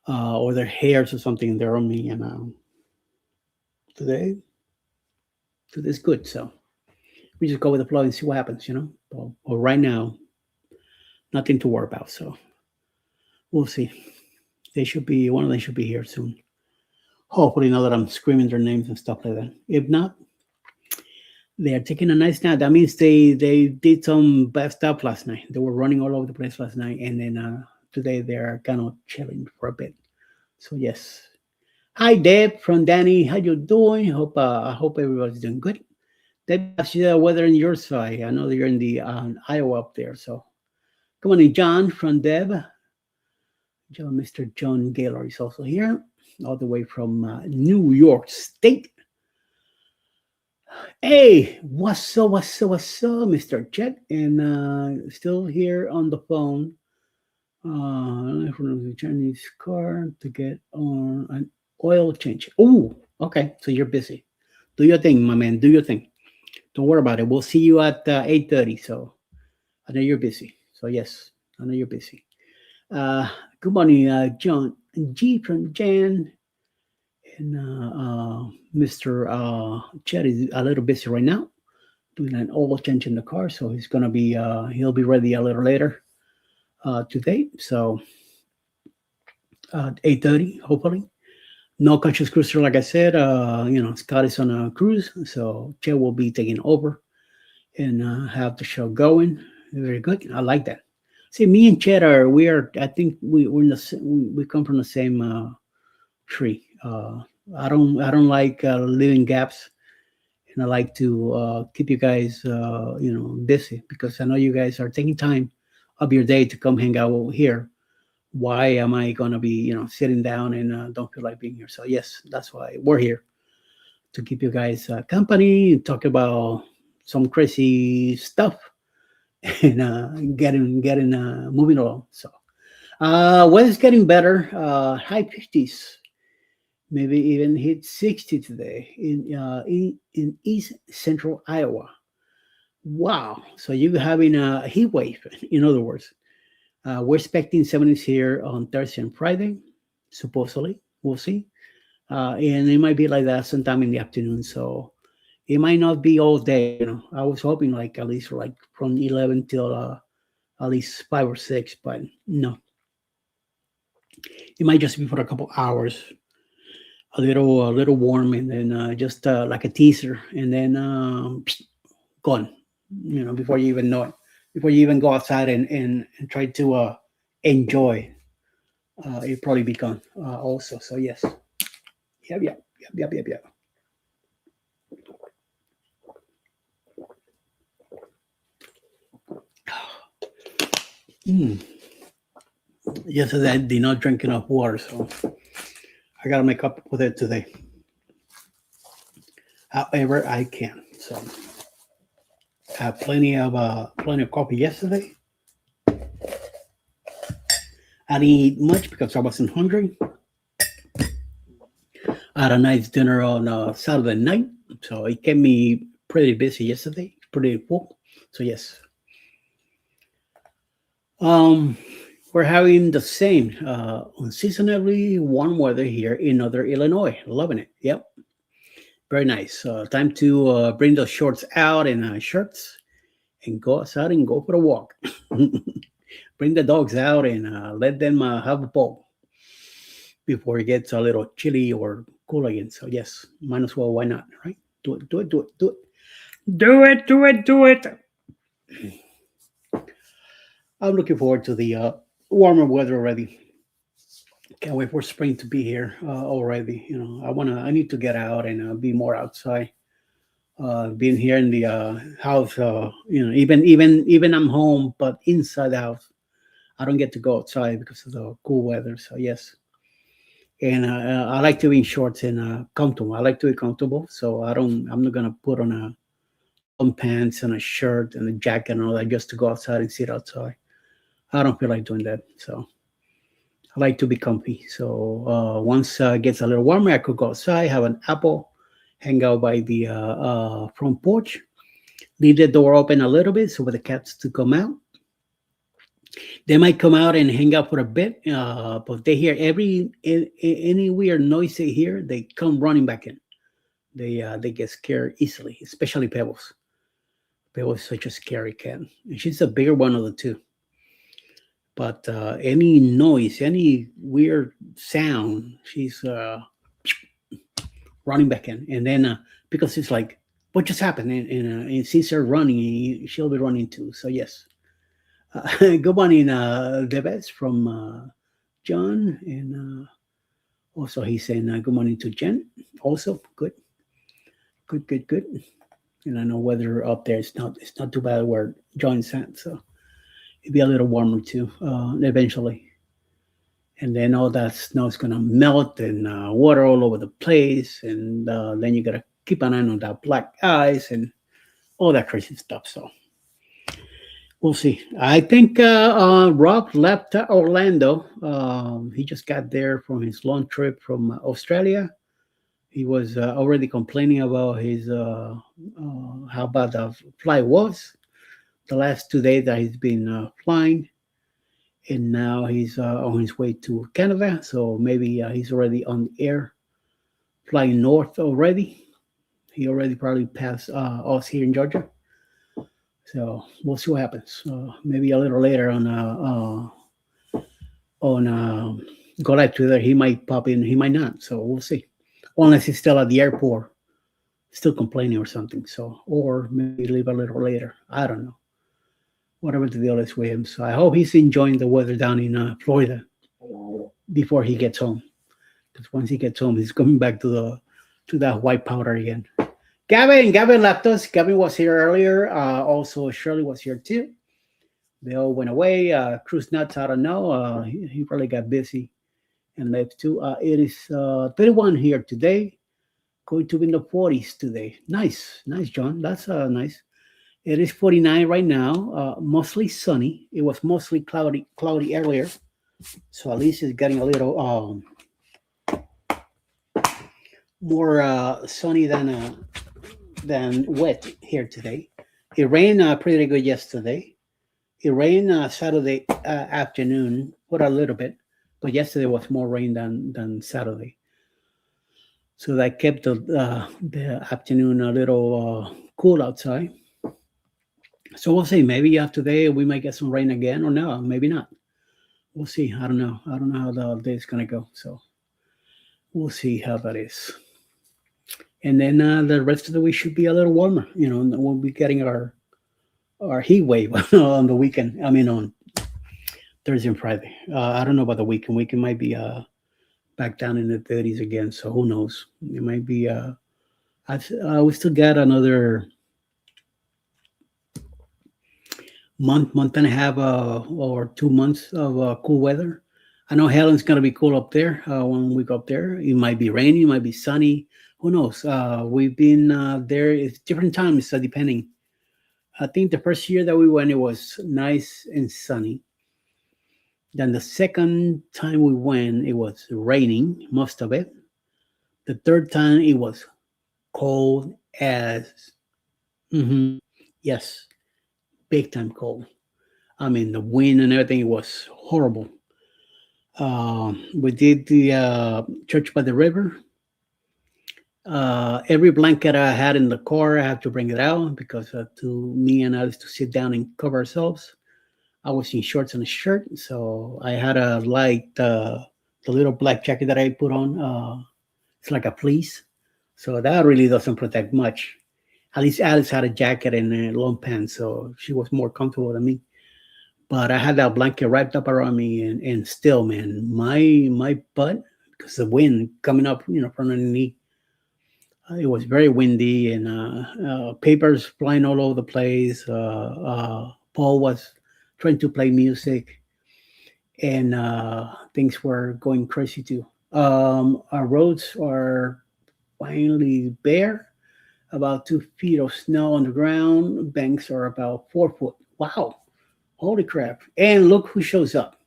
or their hairs or something. They're on me, and today today's good. So we just go with the flow and see what happens. But right now, nothing to worry about. So we'll see. One of them should be here soon. Hopefully, now that I'm screaming their names and stuff like that. If not, they are taking a nice nap. That means they did some bad stuff last night. They were running all over the place last night, and then today they're kind of chilling for a bit. So yes. Hi, Deb from Danny. How you doing? I hope everybody's doing good. Deb, how's the weather in your side? I know that you're in the Iowa up there. So come on in, John from Deb. Mr. John Gaylor is also here, all the way from New York State. Hey, what's up, Mr. Chet? And still here on the phone from the Chinese car to get on an oil change. Oh, okay. So you're busy. Do your thing, my man. Do your thing. Don't worry about it. We'll see you at 8:30. So I know you're busy. So yes, I know you're busy. Good morning, John G from Jan. And Mr. Chet is a little busy right now, doing an oil change in the car. So he'll be ready a little later today. So 8:30, hopefully. No conscious cruiser, like I said. Scott is on a cruise, so Chet will be taking over and have the show going. Very good. I like that. See, me and Chet I think we're in we come from the same tree. I don't like leaving gaps, and I like to keep you guys busy, because I know you guys are taking time of your day to come hang out here. Why am I gonna be sitting down and don't feel like being here? So yes, that's why we're here, to keep you guys company, talk about some crazy stuff, and getting moving along. So weather's getting better. High 50s maybe even hit 60 today in East Central Iowa. Wow! So you're having a heat wave. In other words, we're expecting 70s here on Thursday and Friday, supposedly. We'll see. And it might be like that sometime in the afternoon. So it might not be all day. I was hoping like at least like from 11 till at least 5 or 6, but no, it might just be for a couple hours, a little warm, and then just like a teaser, and then gone. Before you even know it, before you even go outside and try to enjoy, it probably be gone also. So yes, yep. Mm. Yesterday I did not drink enough water, so I gotta make up with it today. However, I can. So I had plenty of coffee yesterday. I didn't eat much because I wasn't hungry. I had a nice dinner on Saturday night, so it kept me pretty busy yesterday, pretty full. So yes, we're having the same unseasonably warm weather here in northern Illinois. Loving it. Yep, very nice. Time to bring those shorts out and shirts and go outside and go for a walk. Bring the dogs out and let them have a ball before it gets a little chilly or cool again. So yes, might as well. Why not? Right? Do it. I'm looking forward to the warmer weather already. Can't wait for spring to be here already. I need to get out and be more outside. Being here in the house, even I'm home, but inside the house, I don't get to go outside because of the cool weather. So yes, and I like to be in shorts and comfortable. I like to be comfortable, so I'm not gonna put on a long pants and a shirt and a jacket and all that just to go outside and sit outside. I don't feel like doing that. So I like to be comfy. So once it gets a little warmer, I could go outside, have an apple, hang out by the front porch, leave the door open a little bit so for the cats to come out. They might come out and hang out for a bit, but they hear any weird noise they hear, they come running back in. They get scared easily, especially Pebbles. Pebbles is such a scary cat. And she's the bigger one of the two. But any noise, any weird sound, she's running back in. And then because it's like, what just happened? And sees her running, she'll be running too. So yes. Good morning, Debes from John. And also he's saying good morning to Jen. Also, good. And I know weather up there it's not too bad where John's at, so it'd be a little warmer too eventually. And then all that snow is gonna melt and water all over the place, and then you gotta keep an eye on that black ice and all that crazy stuff. So we'll see. I think Rob left Orlando. He just got there from his long trip from Australia. He was already complaining about his how bad the flight was the last 2 days that he's been flying, and now he's on his way to Canada. So maybe he's already on the air, flying north already. He already probably passed us here in Georgia. So we'll see what happens. Maybe a little later on Go Live Twitter, he might pop in, he might not. So we'll see. Unless he's still at the airport, still complaining or something. So, or maybe leave a little later. I don't know. Whatever the deal is with him. So I hope he's enjoying the weather down in Florida before he gets home. Because once he gets home, he's coming back to that white powder again. Gavin left us. Gavin was here earlier. Also, Shirley was here too. They all went away. Cruz Nuts, I don't know. He probably got busy and left too. It is 31 here today. Going to be in the 40s today. Nice, John. That's nice. It is 49 right now. Mostly sunny. It was mostly cloudy earlier. So at least it's getting a little more sunny than wet here today. It rained pretty good yesterday. It rained Saturday afternoon, but a little bit. But yesterday was more rain than Saturday, so that kept the afternoon a little cool outside. So we'll see. Maybe after today we might get some rain again, or no, maybe not. We'll see. I don't know. I don't know how the day's gonna go. So we'll see how that is. And then the rest of the week should be a little warmer. And we'll be getting our heat wave on the weekend. I mean, on Thursday and Friday. I don't know about the weekend. Weekend might be back down in the 30s again. So who knows? It might be. We still got another month and a half, or 2 months of cool weather. I know Helen's gonna be cool up there when we go up there. It might be rainy, it might be sunny. Who knows? We've been there. It's different times, depending. I think the first year that we went, it was nice and sunny. Then the second time we went, it was raining most of it. The third time, it was cold as, yes, big time cold. I mean, the wind and everything, it was horrible. We did the church by the river. Every blanket I had in the car, I have to bring it out because to me and Alice to sit down and cover ourselves. I was in shorts and a shirt, so I had a light the little black jacket that I put on. It's like a fleece, so that really doesn't protect much. At least Alice had a jacket and long pants, so she was more comfortable than me. But I had that blanket wrapped up around me, and still, man, my butt, because the wind coming up, from underneath. It was very windy, and papers flying all over the place. Paul was trying to play music, and things were going crazy too. Our roads are finally bare. About 2 feet of snow on the ground. Banks are about 4 foot. Wow. Holy crap. And look who shows up.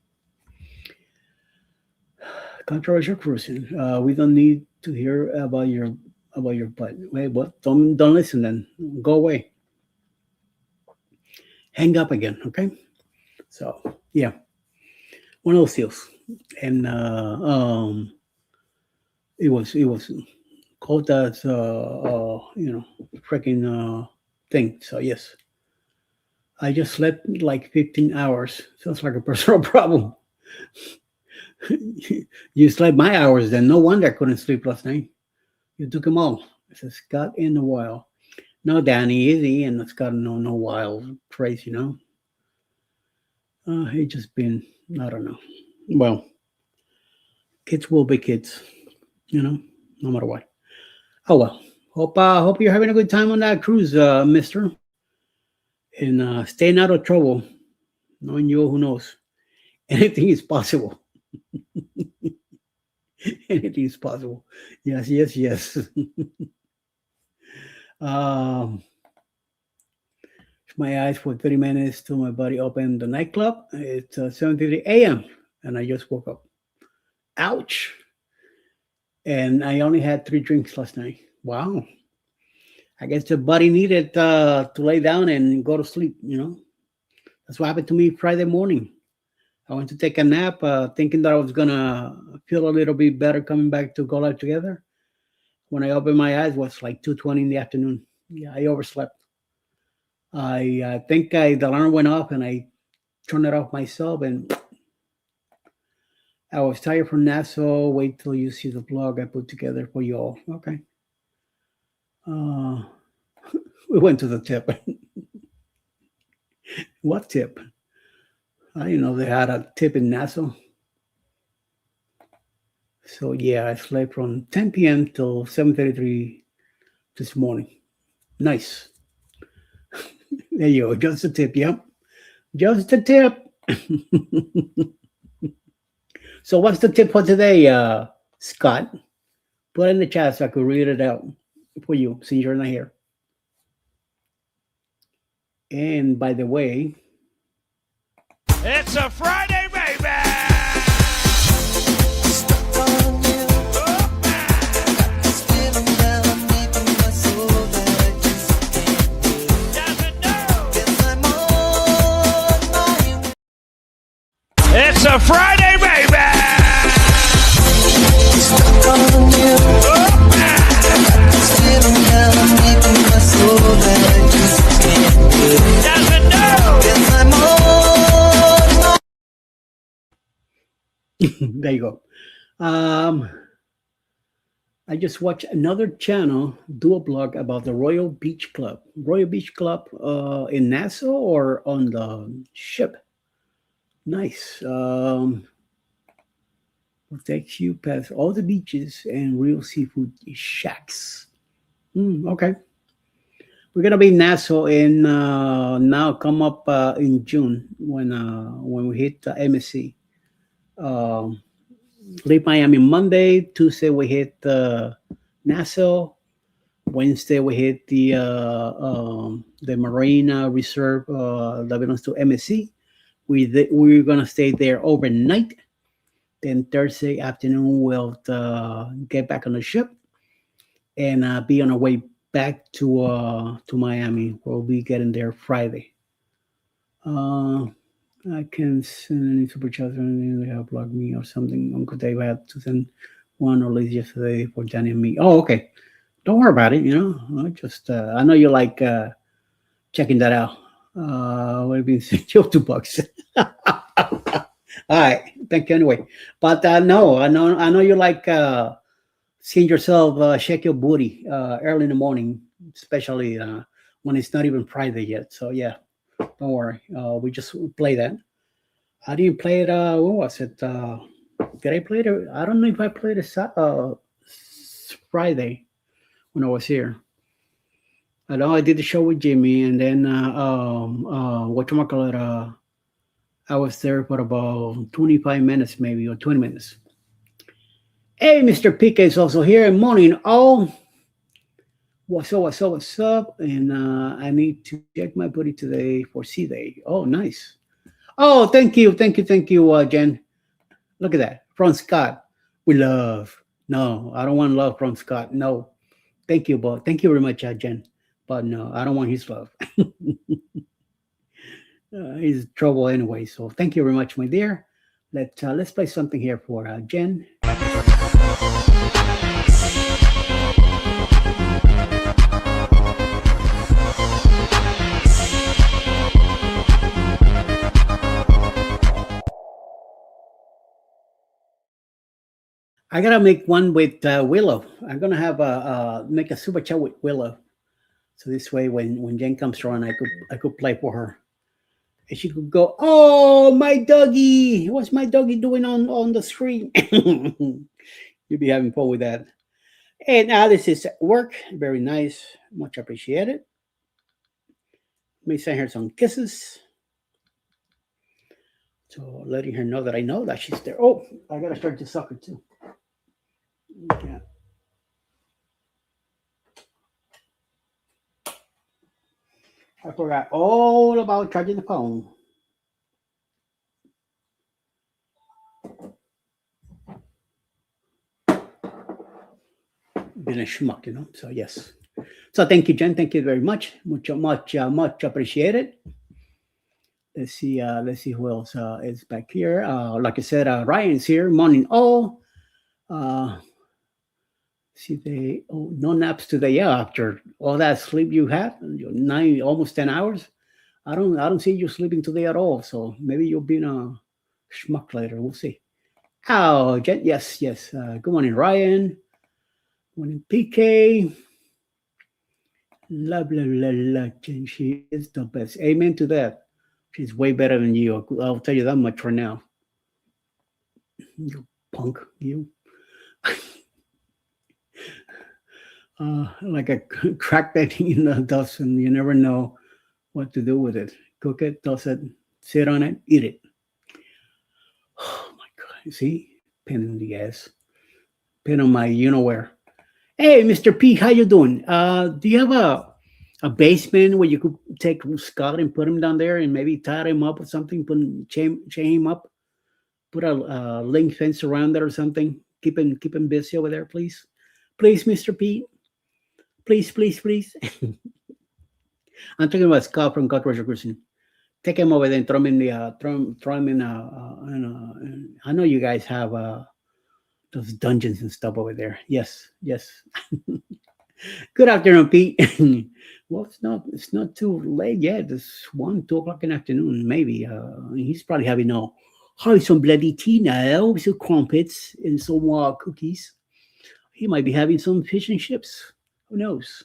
Controversial cruising. We don't need to hear about your butt. Wait, what? Don't listen then. Go away. Hang up again, okay? So yeah. One of those deals. And it was cold as freaking thing. So yes. I just slept like 15 hours. Sounds like a personal problem. You slept my hours, then no wonder I couldn't sleep last night. You took them all. I said, Scott in the wild. No, Danny, easy, and Scott no wild trace, He just been, I don't know. Well, kids will be kids, no matter what. Oh well. Hope you're having a good time on that cruise, mister. And staying out of trouble. Knowing you, who knows? Anything is possible. Anything is possible. Yes. My eyes for 30 minutes till my body opened the nightclub. It's 7:30 a.m. and I just woke up. Ouch. And I only had 3 drinks last night. Wow. I guess the body needed to lay down and go to sleep, That's what happened to me Friday morning. I went to take a nap, thinking that I was going to feel a little bit better coming back to Go Live Together. When I opened my eyes, it was like 2:20 in the afternoon. Yeah, I overslept. I think the alarm went off and I turned it off myself, and I was tired from that, so wait till you see the blog I put together for you all. Okay. We went to the tip. What tip? I didn't know they had a tip in Nassau. So yeah, I slept from 10 p.m. till 7:33 this morning. Nice. There you go. Just a tip. Yep. Just a tip. So what's the tip for today, Scott? Put it in the chat so I could read it out for you since you're not here. And by the way, it's a Friday, baby! It's a Friday, baby. Doesn't know. There you go. I just watched another channel do a blog about the Royal Beach Club. Royal Beach Club in Nassau or on the ship. Nice. Will take you past all the beaches and real seafood shacks. Okay. We're gonna be in Nassau in now come up in June when we hit MSC. Leave Miami Monday. Tuesday we hit Nassau. Wednesday we hit the Marina Reserve that belongs to MSC. We're gonna stay there overnight. Then Thursday afternoon we'll get back on the ship and be on our way back to Miami. We'll be getting there Friday. I can send any super chats or anything. They have blocked me or something. Uncle Dave had to send one or least yesterday for Johnny and me. Oh, okay. Don't worry about it. I know you like checking that out. What have you sent you $2? All right. Thank you anyway. But no, I know you like seeing yourself shake your booty early in the morning, especially when it's not even Friday yet. So yeah. Don't worry. We just play that. I didn't play it. What was it? Did I play it? I don't know if I played it Friday when I was here. I know I did the show with Jimmy, and then whatchamacallit, I was there for about 25 minutes, maybe, or 20 minutes. Hey, Mr. PK is also here. Morning, all. What's up? And I need to check my booty today for C Day. Oh, nice. Oh, thank you, Jen. Look at that. From Scott. We love. No, I don't want love from Scott. No. Thank you, but thank you very much, Jen. But no, I don't want his love. He's trouble anyway. So thank you very much, my dear. Let's play something here for Jen. I gotta make one with Willow. I'm gonna have make a super chat with Willow, so this way when Jen comes around, I could play for her, and she could go, "Oh, my doggy! What's my doggy doing on the screen?" You'll be having fun with that. And now this is work. Very nice, much appreciated. Let me send her some kisses. So letting her know that I know that she's there. Oh, I gotta start the soccer too. Yeah. I forgot all about charging the phone. Been a schmuck, So yes. So thank you, Jen. Thank you very much. Much appreciated. Let's see who else is back here. Like I said, Ryan's here. Morning all. No naps today. Yeah, after all that sleep you had, 9 almost 10 hours. I don't see you sleeping today at all. So maybe you'll be in a schmuck later. We'll see. Oh, Jen, yes. Good morning, Ryan. Good morning, PK. Blah blah blah. Jen, she is the best. Amen to that. She's way better than you. I'll tell you that much for now. You punk, you. Like a crack that in the dust, and you never know what to do with it. Cook it, toss it, sit on it, eat it. Oh my God! See, pin in the ass, pin on my where. Hey, Mr. P, how you doing? Do you have a basement where you could take Scott and put him down there and maybe tie him up or something, chain him up, put a link fence around it or something. Keep him busy over there, please, Mr. P. Please. I'm talking about Scott from Godwatcher Cruising. take him over there and throw him in the throw him in I know you guys have those dungeons and stuff over there. Yes, yes. Good afternoon, Pete. Well, it's not too late yet. It's 1, 2 o'clock in the afternoon, maybe. He's probably having some bloody tea now, some crumpets and some cookies. He might be having some fish and chips. Who knows?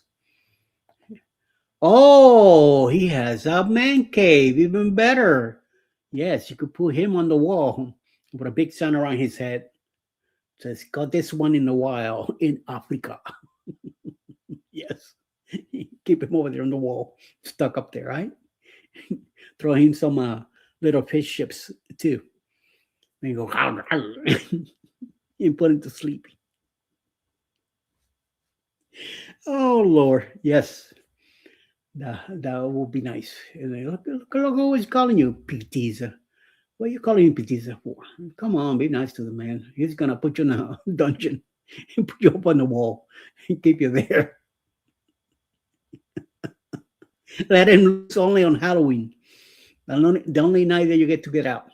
Oh, he has a man cave, even better. Yes, you could put him on the wall with a big sun around his head. Says, got this one in a while in Africa. Yes. Keep him over there on the wall, stuck up there, right? Throw him some little fish chips too. And you go, and put him to sleep. Oh, Lord. Yes. That would be nice. And look who is calling you, Pizza. What are you calling him Pizza for? Come on, be nice to the man. He's going to put you in a dungeon and put you up on the wall and keep you there. Let him loose only on Halloween. The only night that you get to get out.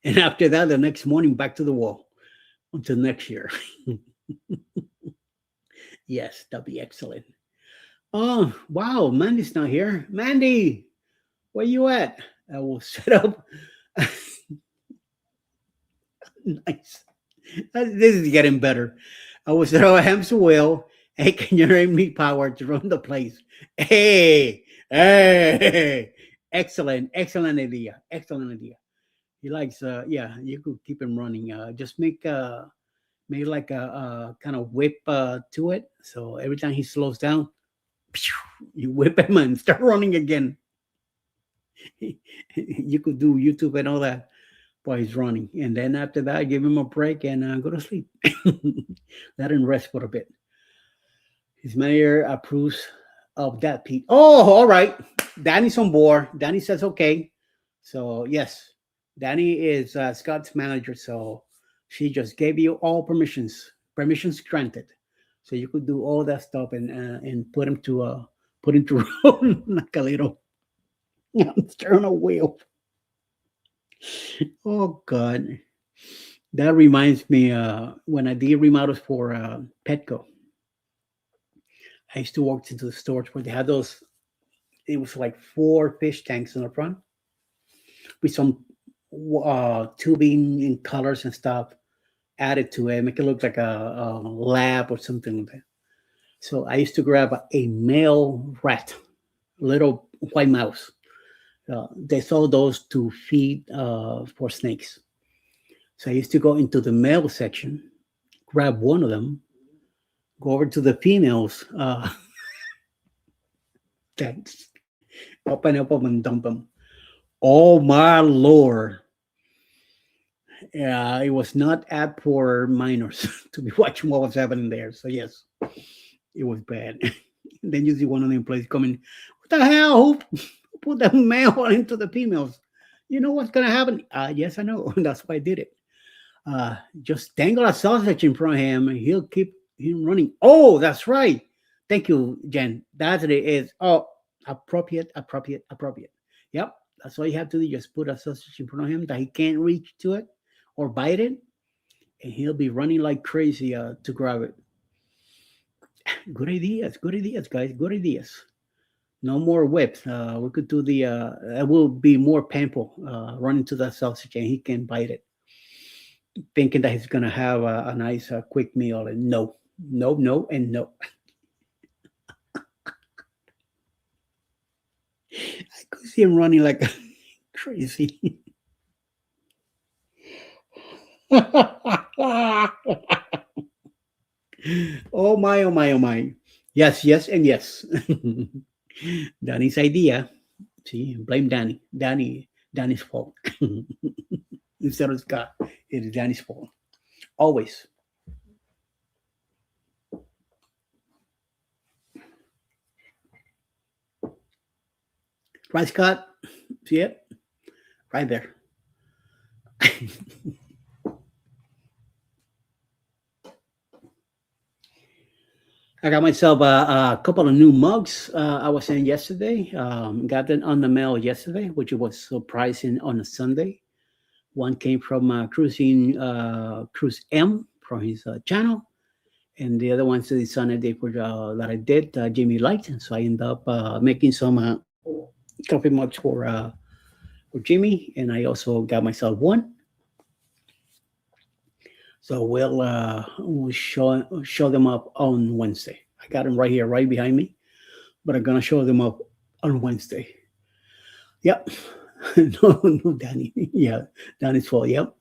And after that, the next morning, back to the wall until next year. Yes, that'll be excellent. Oh, wow. Mandy's not here. Mandy, where you at? I will set up. Nice. This is getting better. I will set up a hamster wheel and can generate me power to run the place. Hey. Excellent idea. He likes, you could keep him running. Just make like a kind of whip to it. So every time he slows down, you whip him and start running again. You could do YouTube and all that while he's running. And then after that, give him a break and go to sleep. Let him rest for a bit. His manager approves of that, Pete. Oh, all right. Danny's on board. Danny says okay. So, yes, Danny is Scott's manager. So she just gave you all permissions granted. So you could do all that stuff and put him to run like a little turn a wheel. Oh God, that reminds me when I did remodels for Petco. I used to walk into the stores where they had those. It was like 4 fish tanks in the front with some tubing and colors and stuff added to it, make it look like a lab or something like that. So I used to grab a male rat, little white mouse. They sold those to feed for snakes. So I used to go into the male section, grab one of them, go over to the females, tanks, open up them and dump them. Oh my Lord. Yeah, it was not apt for minors to be watching what was happening there. So yes, it was bad. Then you see one of them players coming, what the hell? Who put the male into the females? You know what's gonna happen? Yes, I know. That's why I did it. Just dangle a sausage in front of him and he'll keep him running. Oh, that's right. Thank you, Jen. That's what it is. Oh, appropriate. Yep. That's all you have to do. Just put a sausage in front of him that he can't reach to it or bite it, and he'll be running like crazy to grab it. Good ideas, guys. Good ideas. No more whips. We could do it will be more painful running to that sausage and he can bite it, thinking that he's going to have a nice quick meal. And no, and no. I could see him running like crazy. Oh my. Yes, and yes. Danny's idea. See, blame Danny. Danny's fault. Instead of Scott, it is Danny's fault. Always. Right, Scott? See it? Right there. I got myself a couple of new mugs. I was saying yesterday. Got them on the mail yesterday, which was surprising on a Sunday. One came from Cruise M from his channel, and the other one's the Sunday day for that I did. Jimmy liked, and so I ended up making some coffee mugs for Jimmy, and I also got myself one. So we'll show them up on Wednesday. I got them right here, right behind me, but I'm gonna show them up on Wednesday. Yep. No, Danny. Yeah, Danny's fault. Yep.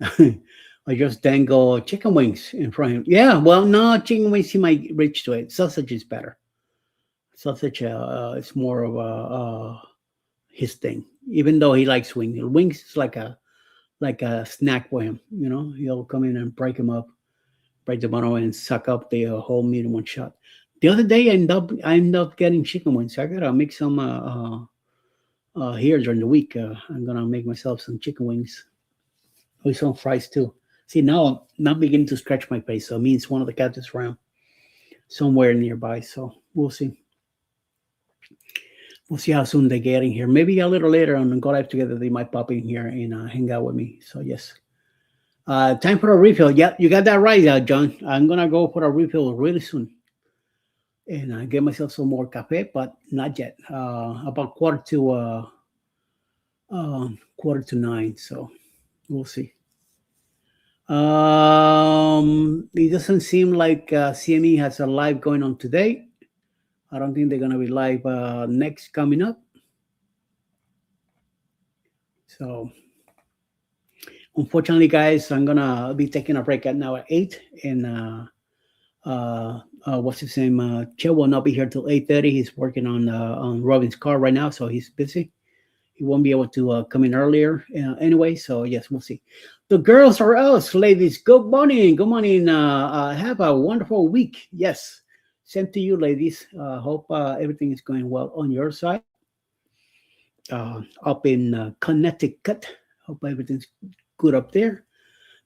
I just dangle chicken wings in front of him. Yeah, well, no, chicken wings he might reach to it. Sausage is better. Sausage is more of his thing. Even though he likes wings, wings is like a snack for him. You know, he'll come in and break them up, break the bottom, and suck up the whole meat in one shot. The other day, I end up getting chicken wings. I gotta make some here during the week. I'm gonna make myself some chicken wings with some fries too. See, now I'm not beginning to scratch my face, so it means one of the cats is around somewhere nearby. So we'll see. We'll see how soon they get in here. Maybe a little later on and go live together, they might pop in here and hang out with me. So yes. Time for a refill. Yeah, you got that right, John. I'm gonna go for a refill really soon, and get myself some more cafe, but not yet. About quarter to 9. So we'll see. It doesn't seem like CME has a live going on today. I don't think they're gonna be live next coming up. So unfortunately, guys, I'm gonna be taking a break now at 8, and what's his name? Che will not be here till 8:30. He's working on Robin's car right now, so he's busy. He won't be able to come in earlier anyway. So yes, we'll see. The girls are us, ladies. Good morning. Good morning. Have a wonderful week. Yes, same to you, ladies. Hope everything is going well on your side. Up in Connecticut. Hope everything's good up there.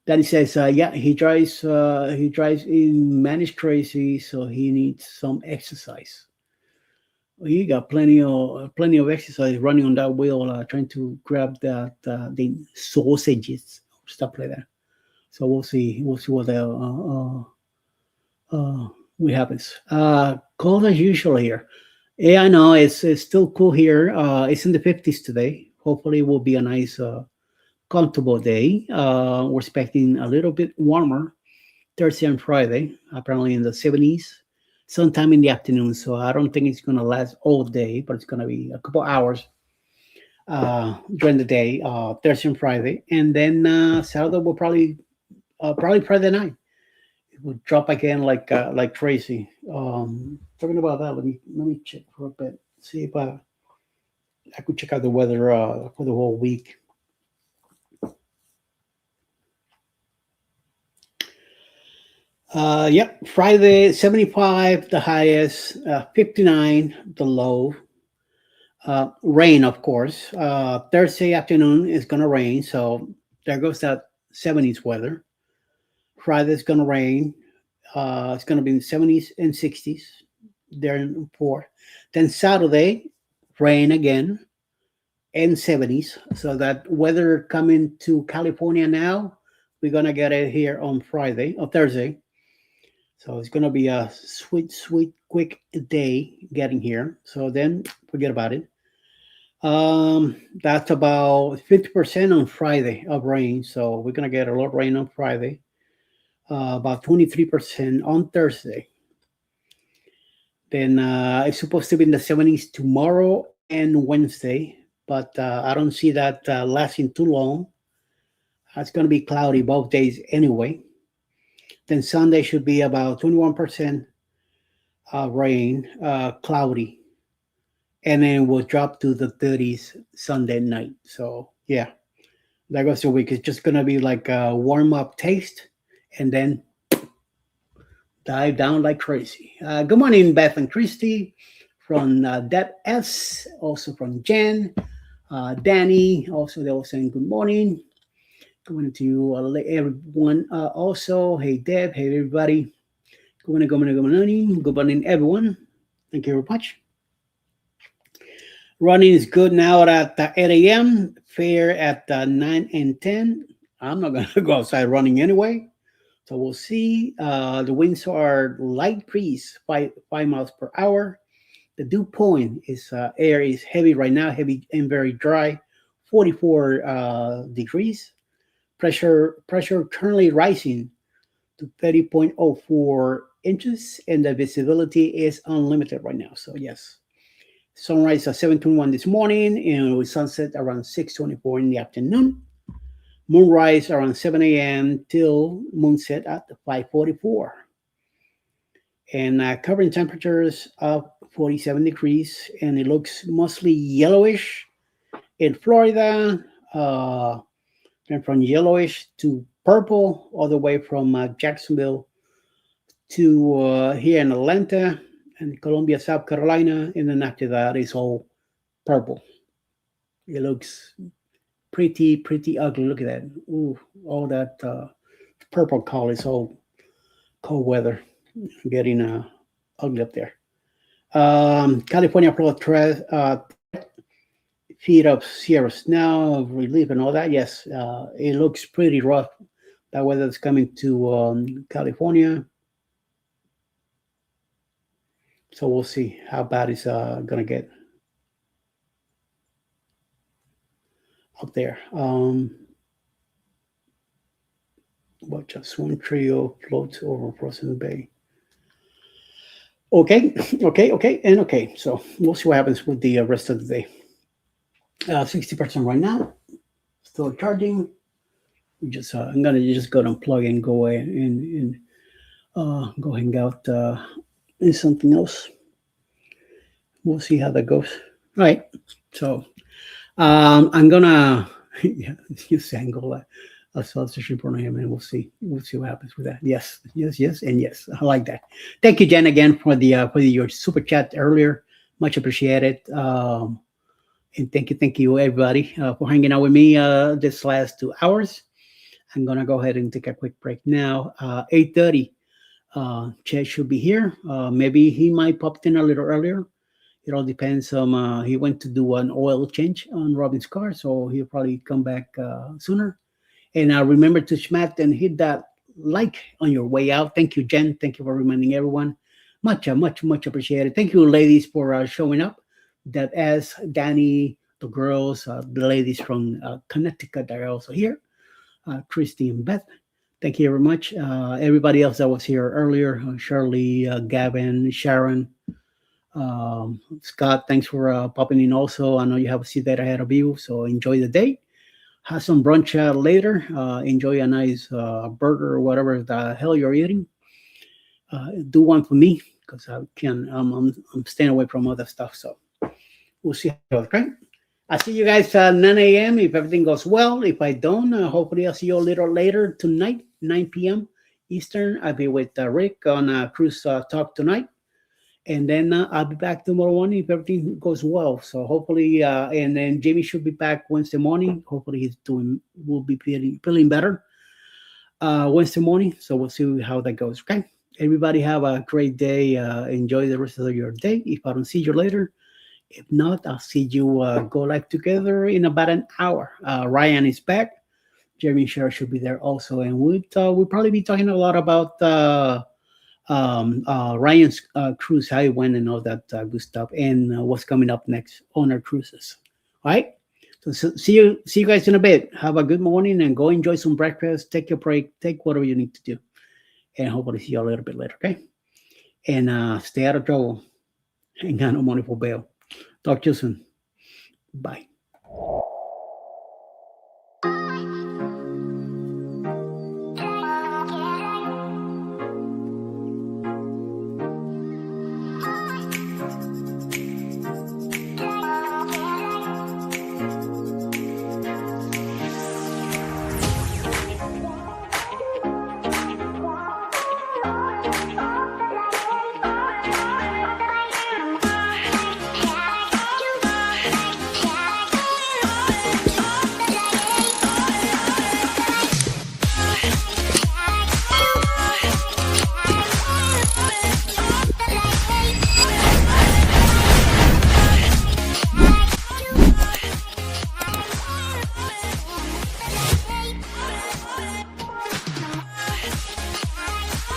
Daddy says, yeah, he drives in managed crazy, so he needs some exercise. He got plenty of exercise running on that wheel, trying to grab the sausages, stuff like that. So we'll see what we happens. Cold as usual here. Yeah, I know it's still cool here. It's in the 50s today. Hopefully, it will be a nice, comfortable day. We're expecting a little bit warmer Thursday and Friday. Apparently in the 70s, sometime in the afternoon. So I don't think it's gonna last all day, but it's gonna be a couple hours during the day, Thursday and Friday, and then Saturday will probably Friday night. It will drop again like crazy. Talking about that, let me check for a bit. See if I could check out the weather for the whole week. Yep, Friday 75 the highest, 59 the low. Rain, of course. Thursday afternoon is gonna rain, so there goes that 70s weather. Friday's gonna rain. It's gonna be in 70s and 60s. There in 4. Then Saturday, rain again and 70s. So that weather coming to California now, we're gonna get it here on Friday or Thursday. So it's gonna be a sweet, quick day getting here. So then forget about it. That's about 50% on Friday of rain. So we're gonna get a lot of rain on Friday. About 23% on Thursday. Then it's supposed to be in the 70s tomorrow and Wednesday, but I don't see that lasting too long. It's going to be cloudy both days anyway. Then Sunday should be about 21% rain, cloudy, and then we'll drop to the 30s Sunday night. So yeah, that goes the week. It's just going to be like a warm up taste, and then dive down like crazy. Good morning, Beth and Christy, from Deb S, also from Jen, Danny, also they were saying good morning. Good morning to you, everyone. Also, hey Deb, hey everybody. Good morning, everyone. Thank you very much. Running is good now at 8 a.m. Fair at 9 and 10. I'm not going to go outside running anyway. So we'll see. The winds are light breeze, 5 miles per hour. The dew point is air is heavy right now, heavy and very dry, 44 degrees. Pressure currently rising to 30.04 inches, and the visibility is unlimited right now. So yes, sunrise at 7:21 this morning, and with sunset around 6:24 in the afternoon. Moonrise around 7 a.m. till moonset at 5:44. And covering temperatures of 47 degrees, and it looks mostly yellowish in Florida, and from yellowish to purple, all the way from Jacksonville to here in Atlanta and Columbia, South Carolina, and then after that it's all purple. It looks pretty ugly. Look at that. Ooh, all that purple color is all cold weather. Getting ugly up there. California feet of Sierra snow, relief, and all that. Yes, it looks pretty rough. That weather is coming to California. So we'll see how bad it's going to get up there. Watch a swim trio floats over Frozen Bay. Okay. So we'll see what happens with the rest of the day. 60% right now. Still charging. I'm gonna just go and unplug and go away and go hang out in something else. We'll see how that goes. All right. So I'm gonna use Angola. I saw the report on him, and we'll see what happens with that. Yes, and yes. I like that. Thank you, Jen, again for your super chat earlier. Much appreciated. And thank you, everybody, for hanging out with me this last 2 hours. I'm gonna go ahead and take a quick break now. 8:30. Chet should be here. Maybe he might pop in a little earlier. It all depends on he went to do an oil change on Robin's car, so he'll probably come back sooner. And remember to smash and hit that like on your way out. Thank you, Jen. Thank you for reminding everyone. Much appreciated. Thank you, ladies, for showing up. That as Danny, the girls, the ladies from Connecticut are also here. Christy and Beth. Thank you very much. Everybody else that was here earlier, Shirley, Gavin, Sharon, Scott, thanks for popping in also. I know you have a seat there ahead of you, so enjoy the day. Have some brunch later. Enjoy a nice burger or whatever the hell you're eating. Do one for me because I'm staying away from other stuff. So we'll see how it goes, okay? I'll see you guys at 9 a.m. if everything goes well. If I don't, hopefully I'll see you a little later tonight, 9 p.m. Eastern. I'll be with Rick on Cruise Talk tonight. And then I'll be back tomorrow morning if everything goes well. So hopefully, and then Jamie should be back Wednesday morning. Hopefully will be feeling better Wednesday morning. So we'll see how that goes, okay? Everybody have a great day. Enjoy the rest of your day. If I don't see you later, if not, I'll see you go live together in about an hour. Ryan is back. Jeremy and Cheryl should be there also. And we'll probably be talking a lot about Ryan's cruise, how it went and all that good stuff, and what's coming up next on our cruises. All right. So see you guys in a bit. Have a good morning and go enjoy some breakfast. Take your break. Take whatever you need to do. And hopefully see you a little bit later, okay? And stay out of trouble. Ain't got no money for bail. Talk to you soon. Bye.